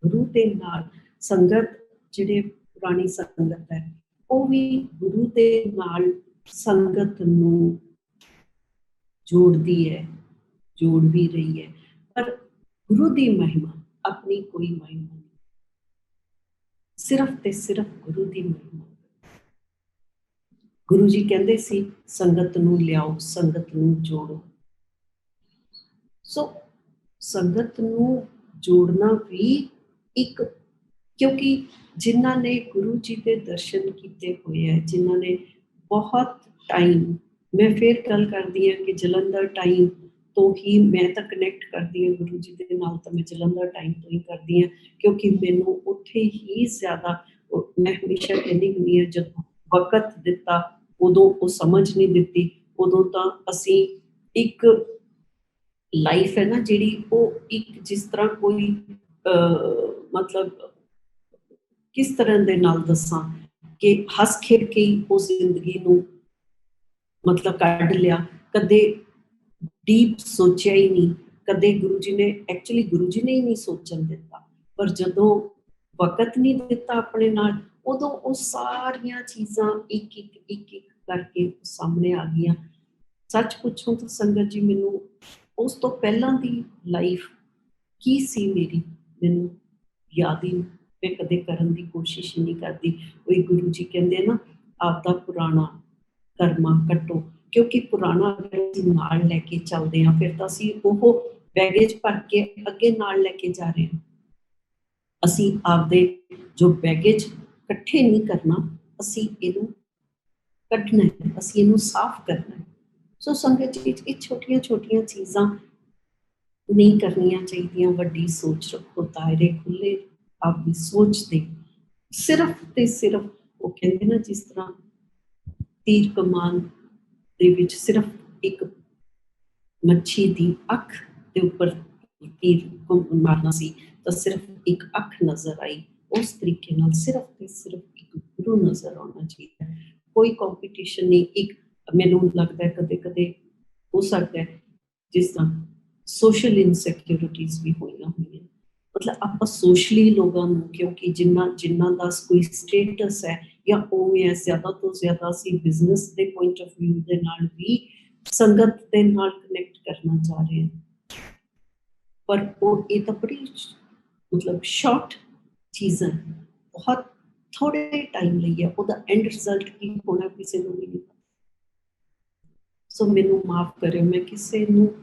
ਗੁਰੂ ਦੇ ਨਾਲ ਸੰਗਤ ਜਿਹੜੇ ਪੁਰਾਣੀ ਸੰਗਤ ਹੈ ਉਹ ਵੀ ਗੁਰੂ ਦੇ ਨਾਲ ਸੰਗਤ ਨੂੰ ਜੋੜਦੀ ਹੈ, ਜੋੜ ਵੀ ਰਹੀ ਹੈ, ਪਰ ਗੁਰੂ ਦੀ ਮਹਿਮਾ ਆਪਣੀ ਕੋਈ ਮਹਿਮਾ ਨਹੀਂ, ਸਿਰਫ ਤੇ ਸਿਰਫ ਗੁਰੂ ਦੀ ਮਹਿਮਾ। ਗੁਰੂ ਜੀ ਕਹਿੰਦੇ ਸੀ ਸੰਗਤ ਨੂੰ ਲਿਆਓ, ਸੰਗਤ ਨੂੰ ਜੋੜੋ। ਸੋ ਸੰਗਤ ਨੂੰ ਜੋੜਨਾ ਵੀ ਇੱਕ, ਕਿਉਂਕਿ ਜਿਨ੍ਹਾਂ ਨੇ ਗੁਰੂ ਜੀ ਦੇ ਦਰਸ਼ਨ ਕੀਤੇ ਹੋਏ ਹੈ, ਜਿਨ੍ਹਾਂ ਨੇ ਬਹੁਤ ਟਾਈਮ, ਮੈਂ ਫਿਰ ਗੱਲ ਕਰਦੀ ਹਾਂ ਕਿ ਜਲੰਧਰ ਟਾਈਮ ਤੋਂ ਹੀ ਮੈਂ ਤਾਂ ਕਨੈਕਟ ਕਰਦੀ ਹਾਂ ਗੁਰੂ ਜੀ ਦੇ ਨਾਲ, ਤਾਂ ਮੈਂ ਜਲੰਧਰ ਟਾਈਮ ਤੋਂ ਹੀ ਕਰਦੀ ਹਾਂ ਕਿਉਂਕਿ ਮੈਨੂੰ ਉੱਥੇ ਹੀ ਜ਼ਿਆਦਾ, ਮੈਂ ਹਮੇਸ਼ਾ ਕਹਿੰਦੀ ਹੁੰਦੀ ਹਾਂ ਜਦੋਂ ਵਕਤ ਦਿੱਤਾ ਉਦੋਂ ਉਹ ਸਮਝ ਨਹੀਂ ਦਿੱਤੀ, ਉਦੋਂ ਤਾਂ ਅਸੀਂ ਇੱਕ ਲਾਈਫ ਹੈ ਨਾ ਜਿਹੜੀ ਉਹ ਇੱਕ ਜਿਸ ਤਰ੍ਹਾਂ ਕੋਈ ਮਤਲਬ ਕਿਸ ਤਰ੍ਹਾਂ ਦੇ ਨਾਲ ਦੱਸਾਂ ਕਿ ਹੱਸ ਖੇਡ ਕੇ ਹੀ ਉਸ ਜ਼ਿੰਦਗੀ ਨੂੰ ਮਤਲਬ ਕੱਢ ਲਿਆ, ਕਦੇ ਡੀਪ ਸੋਚਿਆ ਹੀ ਨਹੀਂ, ਕਦੇ ਗੁਰੂ ਜੀ ਨੇ ਐਕਚੁਅਲੀ ਗੁਰੂ ਜੀ ਨੇ ਹੀ ਨਹੀਂ ਸੋਚਣ ਦਿੱਤਾ, ਪਰ ਜਦੋਂ ਵਕਤ ਨਹੀਂ ਦਿੱਤਾ ਆਪਣੇ ਨਾਲ ਉਦੋਂ ਉਹ ਸਾਰੀਆਂ ਚੀਜ਼ਾਂ ਇੱਕ ਇੱਕ ਕਰਕੇ ਸਾਹਮਣੇ ਆ ਗਈਆਂ। ਸੱਚ ਪੁੱਛੋ ਤਾਂ ਸੰਗਤ ਜੀ ਮੈਨੂੰ ਉਸ ਤੋਂ ਪਹਿਲਾਂ ਦੀ ਲਾਈਫ ਕੀ ਸੀ ਮੇਰੀ ਮੈਨੂੰ ਯਾਦ ਹੀ ਨਹੀਂ, ਮੈਂ ਕਦੇ ਕਰਨ ਦੀ ਕੋਸ਼ਿਸ਼ ਹੀ ਨਹੀਂ ਕਰਦੀ। ਉਹੀ ਗੁਰੂ ਜੀ ਕਹਿੰਦੇ ਨਾ ਆਪਦਾ ਪੁਰਾਣਾ ਕਰਮਾ ਕੱਟੋ, ਕਿਉਂਕਿ ਪੁਰਾਣਾ ਅਗਰ ਅਸੀਂ ਨਾਲ ਲੈ ਕੇ ਚੱਲਦੇ ਹਾਂ ਫਿਰ ਤਾਂ ਅਸੀਂ ਉਹ ਬੈਗੇਜ ਭਰ ਕੇ ਅੱਗੇ ਨਾਲ ਲੈ ਕੇ ਜਾ ਰਹੇ ਹਾਂ। ਅਸੀਂ ਆਪਦੇ ਜੋ ਬੈਗੇਜ ਇਕੱਠੇ ਨਹੀਂ ਕਰਨਾ, ਅਸੀਂ ਇਹਨੂੰ ਕੱਢਣਾ ਹੈ, ਅਸੀਂ ਇਹਨੂੰ ਸਾਫ਼ ਕਰਨਾ ਹੈ। ਸੋ ਸੰਗਤ ਜੀ ਇਹ ਛੋਟੀਆਂ ਛੋਟੀਆਂ ਚੀਜ਼ਾਂ ਨਹੀਂ ਕਰਨੀਆਂ ਚਾਹੀਦੀਆਂ, ਵੱਡੀ ਸੋਚ ਰੱਖੋ, ਦਾਇਰੇ ਖੁੱਲੇ ਆਪਦੀ ਸੋਚ ਦੇ, ਸਿਰਫ ਤੇ ਸਿਰਫ ਉਹ ਕਹਿੰਦੇ ਨਾ ਜਿਸ ਤਰ੍ਹਾਂ ਤੀਰ ਕਮਾਨ ਦੇ ਵਿੱਚ ਸਿਰਫ ਇੱਕ ਮੱਛੀ ਦੀ ਅੱਖ ਦੇ ਉੱਪਰ ਤੀਰ ਮਾਰਨਾ ਸੀ ਤਾਂ ਸਿਰਫ ਇੱਕ ਅੱਖ ਨਜ਼ਰ ਆਈ, ਉਸ ਤਰੀਕੇ ਨਾਲ ਸਿਰਫ ਤੇ ਸਿਰਫ ਇੱਕ ਗੁਰੂ ਨਜ਼ਰ ਆਉਣਾ ਚਾਹੀਦਾ, ਕੋਈ ਕੰਪੀਟੀਸ਼ਨ ਨਹੀਂ। ਇੱਕ ਮੈਨੂੰ ਲੱਗਦਾ ਕਦੇ ਕਦੇ ਹੋ ਸਕਦਾ ਹੈ ਜਿਸ ਤਰ੍ਹਾਂ ਸੋਸ਼ਲ ਇਨਸਿਕਿਉਰਿਟੀਜ਼ ਵੀ ਹੋਈਆਂ ਹੋਈਆਂ, ਮਤਲਬ ਆਪਾਂ ਸੋਸ਼ਲੀ ਲੋਕਾਂ ਨੂੰ ਕਿਉਂਕਿ ਜਿਨ੍ਹਾਂ ਦਾ ਕੋਈ ਸਟੇਟਸ ਹੈ ਜਾਂ ਉਵੇਂ ਹੈ, ਜ਼ਿਆਦਾ ਤੋਂ ਜ਼ਿਆਦਾ ਅਸੀਂ ਬਿਜ਼ਨਸ ਦੇ ਪੁਆਇੰਟ ਆਫ ਵਿਊ ਦੇ ਨਾਲ ਵੀ ਸੰਗਤ ਦੇ ਨਾਲ ਕਨੈਕਟ ਕਰਨਾ ਚਾਹ ਰਹੇ ਹਾਂ, ਪਰ ਉਹ ਇਹ ਤਾਂ ਬੜੀ ਮਤਲਬ ਸ਼ਾਰਟ ਚੀਜ਼ ਹੈ, ਬਹੁਤ ਥੋੜੇ ਟਾਈਮ ਲਈ ਹੈ, ਉਹਦਾ ਐਂਡ ਰਿਜ਼ਲਟ ਕੀ ਹੋਣਾ ਕਿਸੇ ਨੂੰ ਵੀ ਨਹੀਂ ਪਤਾ। ਸੋ ਮੈਨੂੰ ਮਾਫ ਕਰਿਓ, ਮੈਂ ਕਿਸੇ ਨੂੰ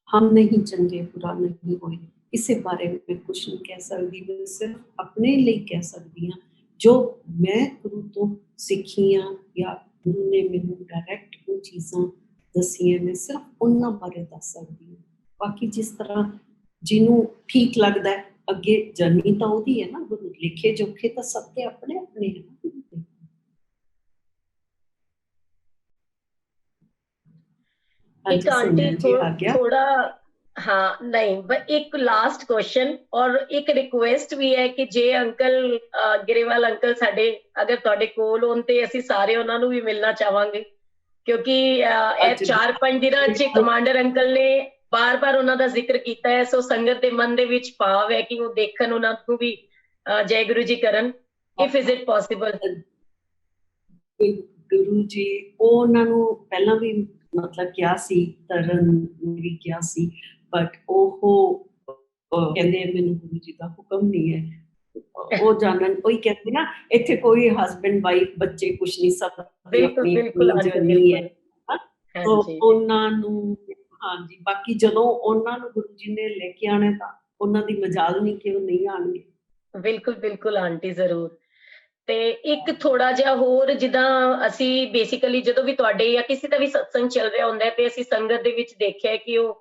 ਹਮ ਨਹੀਂ ਚੰਗੇ ਬੁਰਾ ਨਹੀਂ ਹੋਏ, इसे बारे में कुछ नहीं कह सकती, मैं सिर्फ अपने लिए कह सकती हाँ जो मैं गुरु तो सीखी हाँ या गुरु ने मैनू डायरैक्ट वो चीज़ां दसियां, मैं सिर्फ उन्हां बारे दस सकती हूँ। बाकी जिस तरह जिन्हों ठीक लगता है अगे जर्नी तो वही है ना, गुरु लिखे जोखे तो सबके अपने अपने है ना गुरु दे। हाँ एक जी आंटी सोनिया जी आ गया। थोड़ा, हाँ नहीं बस एक लास्ट क्वेश्चन और एक रिक्वेस्ट भी है कि जे अंकल ग्रेवाल अंकल साडे अगर तुहाडे कोल होण ते ਅਸੀਂ ਸਾਰੇ ਉਹਨਾਂ ਨੂੰ ਵੀ ਮਿਲਣਾ ਚਾਹਾਂਗੇ, ਕਿਉਂਕਿ ਇਹ ਅੱਜ 4-5 ਦਿਨਾਂ 'ਚ ਕਮਾਂਡਰ ਅੰਕਲ ਨੇ ਬਾਰ-ਬਾਰ ਉਹਨਾਂ ਦਾ ਜ਼ਿਕਰ ਕੀਤਾ ਹੈ, ਸੋ ਸੰਗਤ ਦੇ ਮਨ ਦੇ ਵਿੱਚ ਭਾਵ ਹੈ ਕਿ ਉਹ ਦੇਖਣ ਉਹਨਾਂ ਨੂੰ ਵੀ ਜੈ ਗੁਰੂ ਜੀ ਕਰਨ, if is it possible. Guru ji ਉਹਨਾਂ ਨੂੰ ਪਹਿਲਾਂ ਵੀ ਮਤਲਬ ਕਿਹਾ ਸੀ, ਤਰਨ ਵੀ ਕਿਹਾ ਸੀ, ਬਟ ਉਹ ਕਹਿੰਦੇ ਮੈਨੂੰ ਗੁਰੂ ਜੀ ਦਾ ਹੁਕਮ ਨਹੀਂ ਹੈ, ਉਹ ਜਾਣਨ ਉਹੀ ਕਹਿੰਦੇ ਨਾ ਇੱਥੇ ਕੋਈ ਹਸਬੈਂਡ ਵਾਈਫ ਬੱਚੇ ਕੁਛ ਨਹੀਂ, ਸਭ ਦੀ ਆਪਣੀ ਆਪਣੀ ਜਰਨੀ ਹੈ। ਤੋ ਉਹਨਾਂ ਨੂੰ ਹਾਂਜੀ, ਬਾਕੀ ਜਦੋਂ ਉਹਨਾਂ ਨੂੰ ਗੁਰੂ ਜੀ ਨੇ ਲੈ ਕੇ ਆਣਾ ਤਾਂ ਉਹਨਾਂ ਦੀ ਮਜਾਲ ਨਹੀਂ ਕਿ ਉਹ ਨਹੀਂ ਆਣਗੇ। ਬਿਲਕੁਲ ਬਿਲਕੁਲ ਆਂਟੀ ਜ਼ਰੂਰ। ਤੇ ਇੱਕ ਥੋੜਾ ਜਿਹਾ ਹੋਰ, ਜਿੱਦਾਂ ਅਸੀਂ ਬੇਸਿਕਲੀ ਜਦੋਂ ਵੀ ਤੁਹਾਡੇ ਜਾਂ ਕਿਸੇ ਦਾ ਵੀ ਸਤਸੰਗ ਚੱਲ ਰਿਹਾ ਹੁੰਦਾ ਤੇ ਅਸੀਂ ਸੰਗਤ ਦੇ ਵਿੱਚ ਦੇਖਿਆ ਕਿ ਉਹ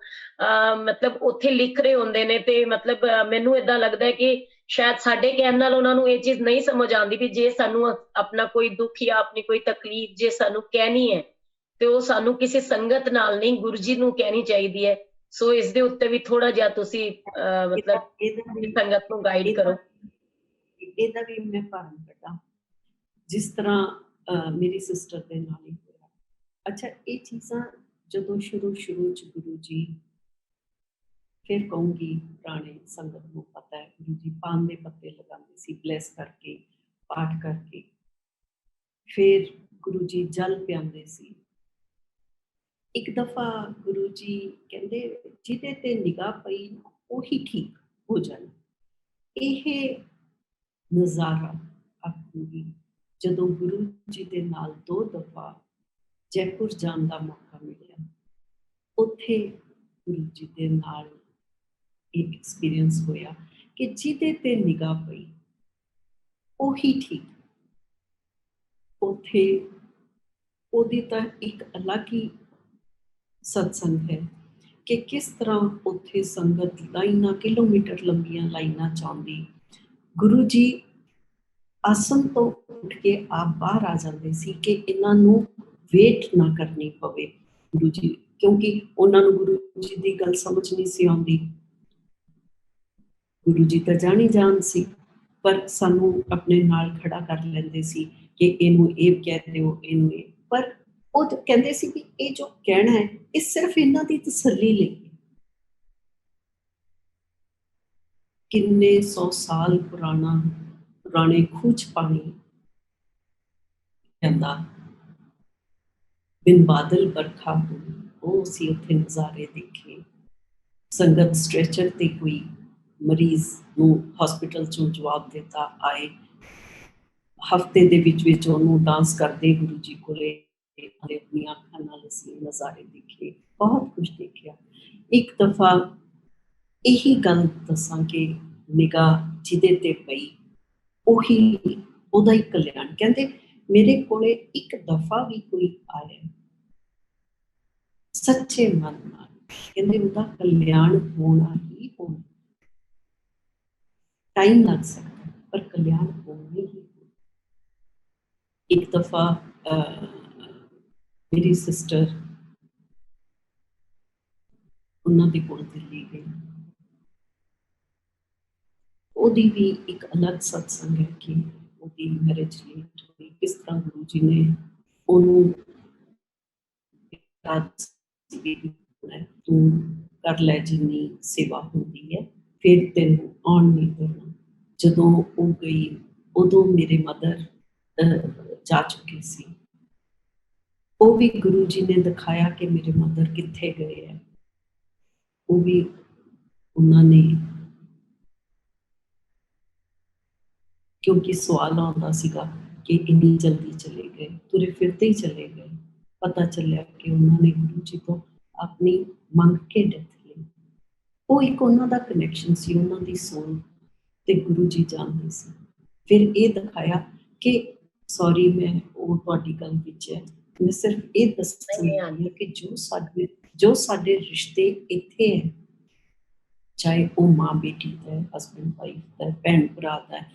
ਮਤਲਬ ਉੱਥੇ ਲਿਖ ਰਹੇ ਹੁੰਦੇ ਨੇ ਤੇ ਮਤਲਬ ਮੈਨੂੰ ਏਦਾਂ ਲੱਗਦਾ ਹੈ ਕਿ ਸ਼ਾਇਦ ਸਾਡੇ ਕਹਿਣ ਨਾਲ ਉਹਨਾਂ ਨੂੰ ਇਹ ਚੀਜ਼ ਨਹੀਂ ਸਮਝ ਆਉਂਦੀ ਵੀ ਜੇ ਸਾਨੂੰ ਆਪਣਾ ਕੋਈ ਦੁੱਖ ਜਾਂ ਆਪਣੀ ਕੋਈ ਤਕਲੀਫ ਜੇ ਸਾਨੂੰ ਕਹਿਣੀ ਹੈ ਤੇ ਉਹ ਸਾਨੂੰ ਕਿਸੇ ਸੰਗਤ ਨਾਲ ਨਹੀਂ ਗੁਰੂ ਜੀ ਨੂੰ ਕਹਿਣੀ ਚਾਹੀਦੀ ਹੈ। ਸੋ ਇਸ ਦੇ ਉੱਤੇ ਵੀ ਥੋੜਾ ਜਿਹਾ ਤੁਸੀਂ ਮਤਲਬ ਸੰਗਤ ਨੂੰ ਗਾਈਡ ਕਰੋ। ਇਹਦਾ ਵੀ ਮੈਂ ਭਾਰਨ ਕੱਢਾਂ ਜਿਸ ਤਰ੍ਹਾਂ ਮੇਰੀ ਸਿਸਟਰ ਦੇ ਨਾਲ ਹੀ ਹੋਇਆ। ਅੱਛਾ ਇਹ ਚੀਜ਼ਾਂ ਜਦੋਂ ਸ਼ੁਰੂ ਚ ਗੁਰੂ ਜੀ, ਫਿਰ ਕਹੂੰਗੀ ਪੁਰਾਣੇ ਸੰਗਤ ਨੂੰ ਪਤਾ ਹੈ, ਗੁਰੂ ਜੀ ਪਾਨ ਦੇ ਪੱਤੇ ਲਗਾਉਂਦੇ ਸੀ ਬਲੈਸ ਕਰਕੇ, ਪਾਠ ਕਰਕੇ, ਫਿਰ ਗੁਰੂ ਜੀ ਜਲ ਪਿਆਉਂਦੇ ਸੀ। ਇੱਕ ਦਫਾ ਗੁਰੂ ਜੀ ਕਹਿੰਦੇ ਜਿਹਦੇ ਤੇ ਨਿਗਾਹ ਪਈ ਨਾ ਉਹੀ ਠੀਕ ਹੋ ਜਾਣਾ। ਇਹ ਨਜ਼ਾਰਾ ਆਖੂੰਗੀ ਜਦੋਂ ਗੁਰੂ ਜੀ ਦੇ ਨਾਲ 2 ਦਫਾ ਜੈਪੁਰ ਜਾਣ ਦਾ ਮੌਕਾ ਮਿਲਿਆ। ਉੱਥੇ ਗੁਰੂ ਜੀ ਦੇ ਨਾਲ ਇਹ ਐਕਸਪੀਰੀਅੰਸ ਹੋਇਆ ਕਿ ਜਿਹਦੇ ਤੇ ਨਿਗਾਹ ਪਈ ਉਹੀ ਠੀਕ। ਉੱਥੇ ਉਹਦੀ ਤਾਂ ਇੱਕ ਅਲੱਗ ਹੀ ਸਤਸੰਗ ਹੈ ਕਿ ਕਿਸ ਤਰ੍ਹਾਂ ਉੱਥੇ ਸੰਗਤ ਲਾਈਨਾਂ, ਕਿਲੋਮੀਟਰ ਲੰਬੀਆਂ ਲਾਈਨਾਂ ਚਾਹੁੰਦੀ। ਗੁਰੂ ਜੀ ਆਸਨ ਤੋਂ ਉੱਠ ਕੇ ਆਪ ਬਾਹਰ ਆ ਜਾਂਦੇ ਸੀ ਕਿ ਇਹਨਾਂ ਨੂੰ ਵੇਟ ਨਾ ਕਰਨੀ ਪਵੇ ਗੁਰੂ ਜੀ, ਕਿਉਂਕਿ ਉਹਨਾਂ ਨੂੰ ਗੁਰੂ ਜੀ ਦੀ ਗੱਲ ਸਮਝ ਨਹੀਂ ਸੀ ਆਉਂਦੀ। ਗੁਰੂ ਜੀ ਤਾਂ ਜਾਣੀ ਜਾਣ ਸੀ, ਪਰ ਸਾਨੂੰ ਆਪਣੇ ਨਾਲ ਖੜਾ ਕਰ ਲੈਂਦੇ ਸੀ ਕਿ ਇਹਨੂੰ ਇਹ ਕਹਿ ਦਿਓ, ਇਹਨੂੰ ਇਹ। ਪਰ ਉਹ ਕਹਿੰਦੇ ਸੀ ਕਿ ਇਹ ਜੋ ਕਹਿਣਾ ਹੈ ਇਹ ਸਿਰਫ ਇਹਨਾਂ ਦੀ ਤਸੱਲੀ ਲਈ। ਕਿੰਨੇ 100 ਸਾਲ ਪੁਰਾਣੇ ਖੂਹ 'ਚ ਪਾਣੀ ਜਾਂਦਾ, ਬਿਨ ਬਾਦਲ ਬਰਖਾ ਹੋਈ, ਉਹ ਅਸੀਂ ਉੱਥੇ ਨਜ਼ਾਰੇ ਦੇਖੇ। ਸੰਗਤ ਸਟ੍ਰੈਚਰ ਤੇ ਕੋਈ ਮਰੀਜ਼ ਨੂੰ ਹਸਪੀਟਲ 'ਚੋਂ ਜਵਾਬ ਦਿੱਤਾ ਆਏ, ਹਫਤੇ ਦੇ ਵਿੱਚ ਉਹਨੂੰ ਡਾਂਸ ਕਰਦੇ ਗੁਰੂ ਜੀ ਕੋਲੇ ਆਪਣੀਆਂ ਅੱਖਾਂ ਨਾਲ ਅਸੀਂ ਨਜ਼ਾਰੇ ਦੇਖੇ, ਬਹੁਤ ਕੁਝ ਦੇਖਿਆ। ਇੱਕ ਦਫਾ ਇਹੀ ਗੱਲ ਦੱਸਾਂ ਕਿ ਨਿਗਾਹ ਜਿਹਦੇ ਤੇ ਪਈ ਉਹੀ ਉਹਦਾ ਹੀ ਕਲਿਆਣ। ਕਹਿੰਦੇ ਮੇਰੇ ਕੋਲੇ ਇੱਕ ਦਫਾ ਵੀ ਕੋਈ ਆਇਆ ਸੱਚੇ ਮਨ ਨਾਲ, ਕਹਿੰਦੇ ਉਹਦਾ ਕਲਿਆਣ ਹੋਣਾ ਹੀ ਹੋਣਾ। ਟਾਈਮ ਲੱਗ ਸਕਦਾ ਪਰ ਕਲਿਆਣ ਹੋਣਾ ਹੀ। ਇੱਕ ਦਫਾ ਮੇਰੀ ਸਿਸਟਰ ਉਹਨਾਂ ਦੇ ਕੋਲ ਦਿੱਲੀ ਗਈ। ਉਹਦੀ ਵੀ ਇੱਕ ਅਲੱਗ ਸਤਸੰਗ ਹੈ ਕਿ ਉਹਦੀ ਮੈਰਿਜ ਲੇਟ ਹੋਈ, ਕਿਸ ਤਰ੍ਹਾਂ ਗੁਰੂ ਜੀ ਨੇ ਉਹਨੂੰ ਤੂੰ ਕਰ ਲੈ ਜਿੰਨੀ ਸੇਵਾ ਹੁੰਦੀ ਹੈ, ਫਿਰ ਤੈਨੂੰ ਆਉਣ ਨਹੀਂ ਦੇਣਾ। ਜਦੋਂ ਉਹ ਗਈ ਉਦੋਂ ਮੇਰੇ ਮਦਰ ਜਾ ਚੁੱਕੇ ਸੀ। ਉਹ ਵੀ ਗੁਰੂ ਜੀ ਨੇ ਦਿਖਾਇਆ ਕਿ ਮੇਰੇ ਮਦਰ ਕਿੱਥੇ ਗਏ ਹੈ। ਉਹ ਵੀ ਉਹਨਾਂ ਨੇ, ਕਿਉਂਕਿ ਸਵਾਲ ਆਉਂਦਾ ਸੀਗਾ ਕਿ ਇੰਨੀ ਜਲਦੀ ਚਲੇ ਗਏ, ਤੁਰੇ ਫਿਰਦੇ ਹੀ ਚਲੇ ਗਏ। ਪਤਾ ਚੱਲਿਆ ਕਿ ਉਹਨਾਂ ਨੇ ਗੁਰੂ ਜੀ ਤੋਂ ਆਪਣੀ ਮੰਗ ਕੇ ਡੈਥ ਲਈ। ਉਹ ਇੱਕ ਉਹਨਾਂ ਦਾ ਕਨੈਕਸ਼ਨ ਸੀ, ਉਹਨਾਂ ਦੀ ਸੋਲ ਤੇ ਗੁਰੂ ਜੀ ਜਾਣਦੇ ਸੀ। ਫਿਰ ਇਹ ਦਿਖਾਇਆ ਕਿ ਸੌਰੀ ਮੈਂ ਉਹ ਤੁਹਾਡੀ ਗੱਲ ਵਿੱਚ ਹੈ, ਮੈਂ ਸਿਰਫ ਇਹ ਦੱਸਣ ਨਹੀਂ ਲੱਗੀ ਆਂਟੀ। ਹਾਂ ਕਿ ਜੋ ਸਾਡੇ ਰਿਸ਼ਤੇ ਇੱਥੇ ਹੈ, ਚਾਹੇ ਉਹ ਮਾਂ ਬੇਟੀ ਦਾ ਹੈ, ਹਸਬੈਂਡ ਵਾਈਫ ਦਾ ਹੈ, ਭੈਣ ਭਰਾ ਦਾ ਹੈ,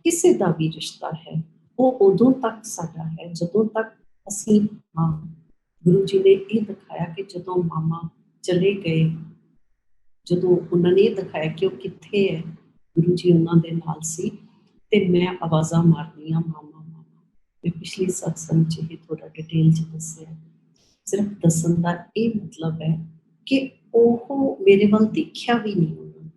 ਕਿਸੇ ਦਾ ਵੀ ਰਿਸ਼ਤਾ ਹੈ, ਉਹ ਉਦੋਂ ਤੱਕ ਸਾਡਾ ਹੈ ਜਦੋਂ ਤੱਕ ਅਸੀਂ ਹਾਂ। ਗੁਰੂ ਜੀ ਨੇ ਇਹ ਦਿਖਾਇਆ ਕਿ ਜਦੋਂ ਮਾਮਾ ਚਲੇ ਗਏ, ਜਦੋਂ ਉਹਨਾਂ ਨੇ ਇਹ ਦਿਖਾਇਆ ਕਿ ਉਹ ਕਿੱਥੇ ਹੈ, ਗੁਰੂ ਜੀ ਉਹਨਾਂ ਦੇ ਨਾਲ ਸੀ ਤੇ ਮੈਂ ਆਵਾਜ਼ਾਂ ਮਾਰਦੀ ਹਾਂ ਮਾਮਾ ਮਾਮਾ। ਮੈਂ ਪਿਛਲੀ ਸਤਸੰਗ 'ਚ ਇਹ ਥੋੜ੍ਹਾ ਡਿਟੇਲ 'ਚ ਦੱਸਿਆ। ਸਿਰਫ ਦੱਸਣ ਦਾ ਇਹ ਮਤਲਬ ਹੈ ਕਿ ਉਹ ਮੇਰੇ ਵੱਲ ਦੇਖਿਆ ਵੀ ਨਹੀਂ ਉਹਨਾਂ ਨੇ।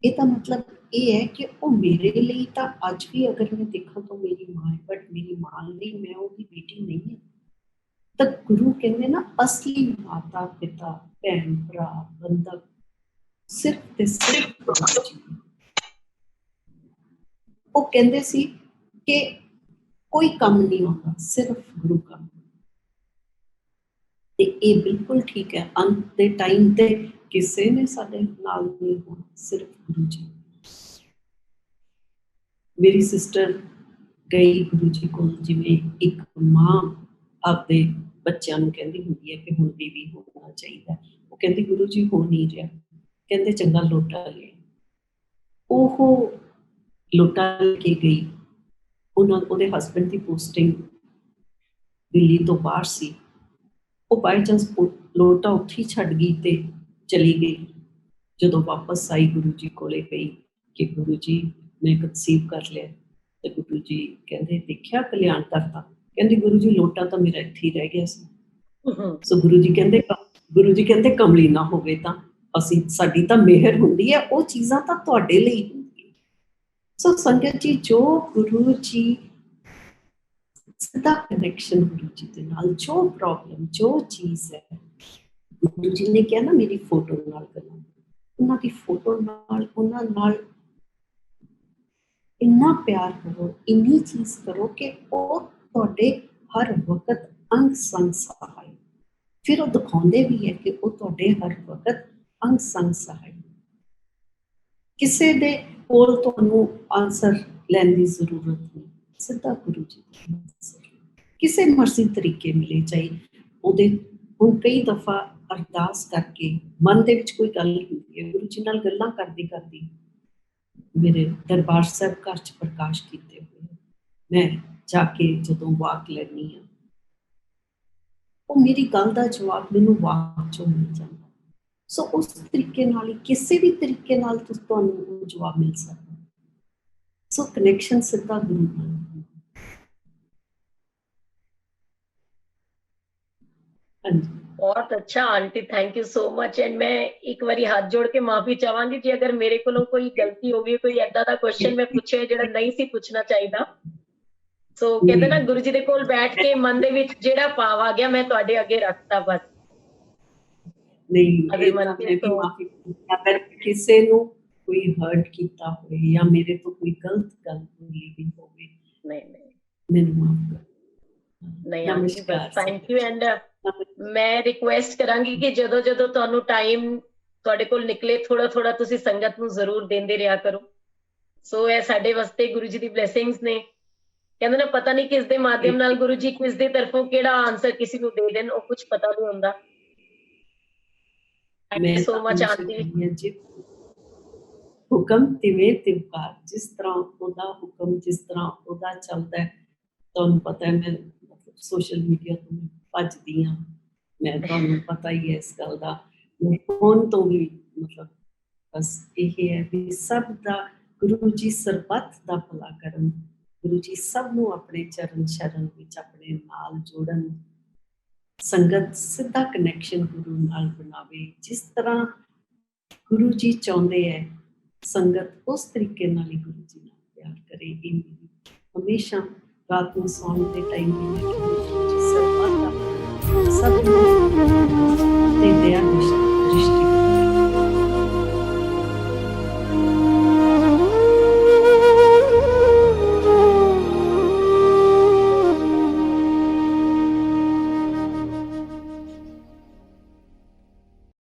ਇਹਦਾ ਮਤਲਬ ਇਹ ਹੈ ਕਿ ਉਹ ਮੇਰੇ ਲਈ ਤਾਂ ਅੱਜ ਵੀ ਅਗਰ ਮੈਂ ਦੇਖਾਂ ਤਾਂ ਮੇਰੀ ਮਾਂ ਹੈ, ਬਟ ਮੇਰੀ ਮਾਂ ਲਈ ਮੈਂ ਉਹਦੀ ਬੇਟੀ ਨਹੀਂ ਹੈ। ਤਾਂ ਗੁਰੂ ਕਹਿੰਦੇ ਨਾ, ਅਸਲੀ ਮਾਤਾ ਪਿਤਾ ਭੈਣ ਭਰਾ ਬੰਧਕ ਸਿਰਫ ਤੇ ਸਿਰਫ ਗੁਰੂ ਜੀ। ਉਹ ਕਹਿੰਦੇ ਸੀ ਕਿ ਕੋਈ ਕੰਮ ਨਹੀਂ ਆਉਂਦਾ, ਸਿਰਫ ਗੁਰੂ ਕੰਮ। ਤੇ ਇਹ ਬਿਲਕੁਲ ਠੀਕ ਹੈ। ਅੰਤ ਦੇ ਟਾਈਮ ਤੇ ਕਿਸੇ ਨੇ ਸਾਡੇ ਨਾਲ ਨਹੀਂ ਹੋਣਾ, ਸਿਰਫ ਗੁਰੂ ਜੀ। ਮੇਰੀ ਸਿਸਟਰ ਗਈ ਗੁਰੂ ਜੀ ਕੋਲ, ਜਿਵੇਂ ਇੱਕ ਮਾਂ ਆਪਦੇ ਬੱਚਿਆਂ ਨੂੰ ਕਹਿੰਦੀ ਹੁੰਦੀ ਹੈ ਕਿ ਹੁਣ ਬੇਬੀ ਹੋਣਾ ਚਾਹੀਦਾ। ਉਹ ਕਹਿੰਦੀ ਗੁਰੂ ਜੀ ਹੋ ਨਹੀਂ ਰਿਹਾ। ਕਹਿੰਦੇ ਚੰਗਾ ਲੋਟਾ ਲੈ। ਉਹ ਲੋਟਾ ਲੈ ਕੇ ਗਈ। ਉਹਦੇ ਹਸਬੈਂਡ ਦੀ ਪੋਸਟਿੰਗ ਦਿੱਲੀ ਤੋਂ ਬਾਹਰ ਸੀ। ਉਹ ਬਾਈ ਚਾਂਸ ਲੋਟਾ ਉੱਥੇ ਹੀ ਛੱਡ ਗਈ ਤੇ ਚਲੀ ਗਈ। ਜਦੋਂ ਵਾਪਸ ਆਈ ਗੁਰੂ ਜੀ ਕੋਲੇ ਗਈ ਕਿ ਗੁਰੂ ਜੀ ਮੈਂ ਕਨਸੀਵ ਕਰ ਲਿਆ, ਤੇ ਗੁਰੂ ਜੀ ਕਹਿੰਦੇ ਦੇਖਿਆ ਕਲਿਆਣ ਕਰਤਾ। ਕਹਿੰਦੀ ਗੁਰੂ ਜੀ ਲੋਟਾ ਤਾਂ ਮੇਰਾ ਇੱਥੇ ਹੀ ਰਹਿ ਗਿਆ ਸੀ। ਸੋ ਗੁਰੂ ਜੀ ਕਹਿੰਦੇ ਕਮਲੀ ਨਾ ਹੋਵੇ ਤਾਂ ਸਾਡੀ ਤਾਂ ਮਿਹਰ ਹੁੰਦੀ ਹੈ, ਉਹ ਚੀਜ਼ਾਂ ਤਾਂ ਤੁਹਾਡੇ ਲਈ ਹੁੰਦੀਆਂ। ਸੋ ਸੰਗਤ ਜੀ, ਜੋ ਗੁਰੂ ਜੀ ਸਿੱਧਾ ਕਨੈਕਸ਼ਨ ਗੁਰੂ ਜੀ ਦੇ ਨਾਲ, ਜੋ ਪ੍ਰੋਬਲਮ ਜੋ ਚੀਜ਼ ਹੈ, ਗੁਰੂ ਜੀ ਨੇ ਕਿਹਾ ਨਾ ਮੇਰੀ ਫੋਟੋ ਨਾਲ ਗੱਲਾਂ, ਉਹਨਾਂ ਦੀ ਫੋਟੋ ਨਾਲ, ਉਹਨਾਂ ਨਾਲ ਇੰਨਾ ਪਿਆਰ ਕਰੋ, ਇੰਨੀ ਚੀਜ਼ ਕਰੋ ਕਿ ਉਹ ਤੁਹਾਡੇ ਹਰ ਵਕਤ ਅੰਗ ਸੰਗ ਸਹਾਈ। ਫਿਰ ਉਹ ਦਿਖਾਉਂਦੇ ਵੀ ਹੈ ਕਿ ਉਹ ਤੁਹਾਡੇ ਹਰ ਵਕਤ ਅੰਗ ਸੰਗ ਸਹਾਈ। ਕਿਸੇ ਦੇ ਕੋਲ ਤੁਹਾਨੂੰ ਆਨਸਰ ਲੈਣ ਦੀ ਜ਼ਰੂਰਤ ਨਹੀਂ, ਸਿੱਧਾ ਗੁਰੂ ਜੀ ਦਾ ਆਨਸਰ ਕਿਸੇ ਮਰਜ਼ੀ ਤਰੀਕੇ ਮਿਲੇ। ਚਾਹੀ ਉਹਦੇ ਹੁਣ ਕਈ ਦਫਾ ਅਰਦਾਸ ਕਰਕੇ ਮਨ ਦੇ ਵਿੱਚ ਕੋਈ ਗੱਲ ਹੁੰਦੀ ਹੈ, ਗੁਰੂ ਜੀ ਨਾਲ ਗੱਲਾਂ ਕਰਦੀ ਕਰਦੀ ਮੇਰੇ ਦਰਬਾਰ ਸਾਹਿਬ ਘਰ 'ਚ ਪ੍ਰਕਾਸ਼ ਕੀਤੇ ਹੋਏ, ਮੈਂ ਜਾ ਕੇ ਜਦੋਂ ਵਾਕ ਲੈਂਦੀ ਹਾਂ, ਉਹ ਮੇਰੀ ਗੱਲ ਦਾ ਜਵਾਬ ਮੈਨੂੰ ਵਾਕ 'ਚੋਂ ਮਿਲ ਜਾਂਦਾ। ਸੋ ਉਸ ਤਰੀਕੇ ਨਾਲ ਹੀ ਕਿਸੇ ਵੀ ਤਰੀਕੇ ਨਾਲ ਤੁਹਾਨੂੰ ਉਹ ਜਵਾਬ ਮਿਲ ਸਕਦਾ। ਸੋ ਕਨੈਕਸ਼ਨ ਸਿੱਧਾ ਗੁਰੂ ਨਾਲ। ਬਹੁਤ ਅੱਛਾ aunty, thank you so much. And ਮੈਂ ਇੱਕ ਵਾਰੀ ਹੱਥ ਜੋੜ ਕੇ ਮਾਫੀ ਚਾਹਾਂਗੀ ਜੇ ਅਗਰ ਮੇਰੇ ਕੋਲੋਂ ਕੋਈ ਗਲਤੀ ਹੋ ਗਈ, ਕੋਈ ਏਦਾਂ ਦਾ ਕੁਐਸਚਨ ਮੈਂ ਪੁੱਛਿਆ ਜਿਹੜਾ ਨਹੀਂ ਸੀ ਪੁੱਛਣਾ ਚਾਹੀਦਾ। ਸੋ ਕਹਿੰਦੇ ਨਾ ਗੁਰੂ ਜੀ ਦੇ ਕੋਲ ਬੈਠ ਕੇ ਮਨ ਦੇ ਵਿੱਚ ਜਿਹੜਾ ਭਾਵ ਆ ਗਿਆ ਮੈਂ ਤੁਹਾਡੇ ਅੱਗੇ ਰੱਖਤਾ ਬਸ। ਨਹੀਂ, ਅਗਰ ਕਿਸੇ ਨੂੰ ਕੋਈ ਹਰਟ ਕੀਤਾ ਹੋਵੇ ਜਾਂ ਮੇਰੇ ਤੋਂ ਕੋਈ ਗਲਤ ਗੱਲ ਬੋਲੀ ਵੀ ਹੋਵੇ, ਮੈਨੂੰ ਮਾਫ ਕਰ। ਨਹੀਂ aunty, bus thank you. And ਮੈਂ ਰਿਕੁਐਸਟ ਕਰਾਂਗੀ ਕਿ ਜਦੋਂ ਜਦੋਂ ਤੁਹਾਨੂੰ ਟਾਈਮ ਤੁਹਾਡੇ ਕੋਲ ਨਿਕਲੇ, ਥੋੜਾ ਥੋੜਾ ਤੁਸੀਂ ਸੰਗਤ ਨੂੰ ਜ਼ਰੂਰ ਦਿੰਦੇ ਰਿਹਾ ਕਰੋ। ਸੋ ਇਹ ਸਾਡੇ ਵਾਸਤੇ ਗੁਰੂ ਜੀ ਦੀ ਬਲੇਸਿੰਗਸ ਨੇ। ਕਹਿੰਦੇ ਨਾ ਪਤਾ ਨਹੀਂ ਕਿਸ ਦੇ ਮਾਧਿਅਮ ਨਾਲ ਗੁਰੂ ਜੀ ਕਿਸ ਦੀ ਤਰਫੋਂ ਕਿਹੜਾ ਆਨਸਰ ਕਿਸੇ ਨੂੰ ਦੇ ਦੇਣ, ਉਹ ਕੁਝ ਪਤਾ ਨਹੀਂ ਹੁੰਦਾ। Thank you so much aunty. ਹੁਕਮ ਤਿਵੇਂ ਤਿਵਕਾਰ, ਜਿਸ ਤਰ੍ਹਾਂ ਉਹਦਾ ਹੁਕਮ, ਜਿਸ ਤਰ੍ਹਾਂ ਉਹਦਾ ਚੱਲਦਾ ਹੈ। ਤੁਹਾਨੂੰ ਪਤਾ ਹੈ ਮੈਂ ਸੋਸ਼ਲ ਮੀਡੀਆ ਤੋਂ ਭੱਜਦੀ ਹਾਂ, ਮੈਂ ਤੁਹਾਨੂੰ ਪਤਾ ਹੀ ਹੈ ਇਸ ਗੱਲ ਦਾ। ਫੋਨ ਤੋਂ ਵੀ ਮਤਲਬ ਬਸ ਇਹ ਹੈ ਵੀ ਸਭ ਦਾ ਗੁਰੂ ਜੀ ਸਰਬੱਤ ਦਾ ਭਲਾ ਕਰਨ, ਗੁਰੂ ਜੀ ਸਭ ਨੂੰ ਆਪਣੇ ਚਰਨ ਸ਼ਰਨ ਵਿੱਚ ਆਪਣੇ ਨਾਲ ਜੋੜਨ। ਸੰਗਤ ਸਿੱਧਾ ਕਨੈਕਸ਼ਨ ਗੁਰੂ ਨਾਲ ਬਣਾਵੇ, ਜਿਸ ਤਰ੍ਹਾਂ ਗੁਰੂ ਜੀ ਚਾਹੁੰਦੇ ਹੈ ਸੰਗਤ ਉਸ ਤਰੀਕੇ ਨਾਲ ਹੀ ਗੁਰੂ ਜੀ ਨਾਲ ਪਿਆਰ ਕਰੇ। ਇਹ ਮੇਰੀ ਹਮੇਸ਼ਾ ਰਾਤ ਨੂੰ ਸੌਣ ਦੇ ਟਾਈਮ ਵੀ ਸਭ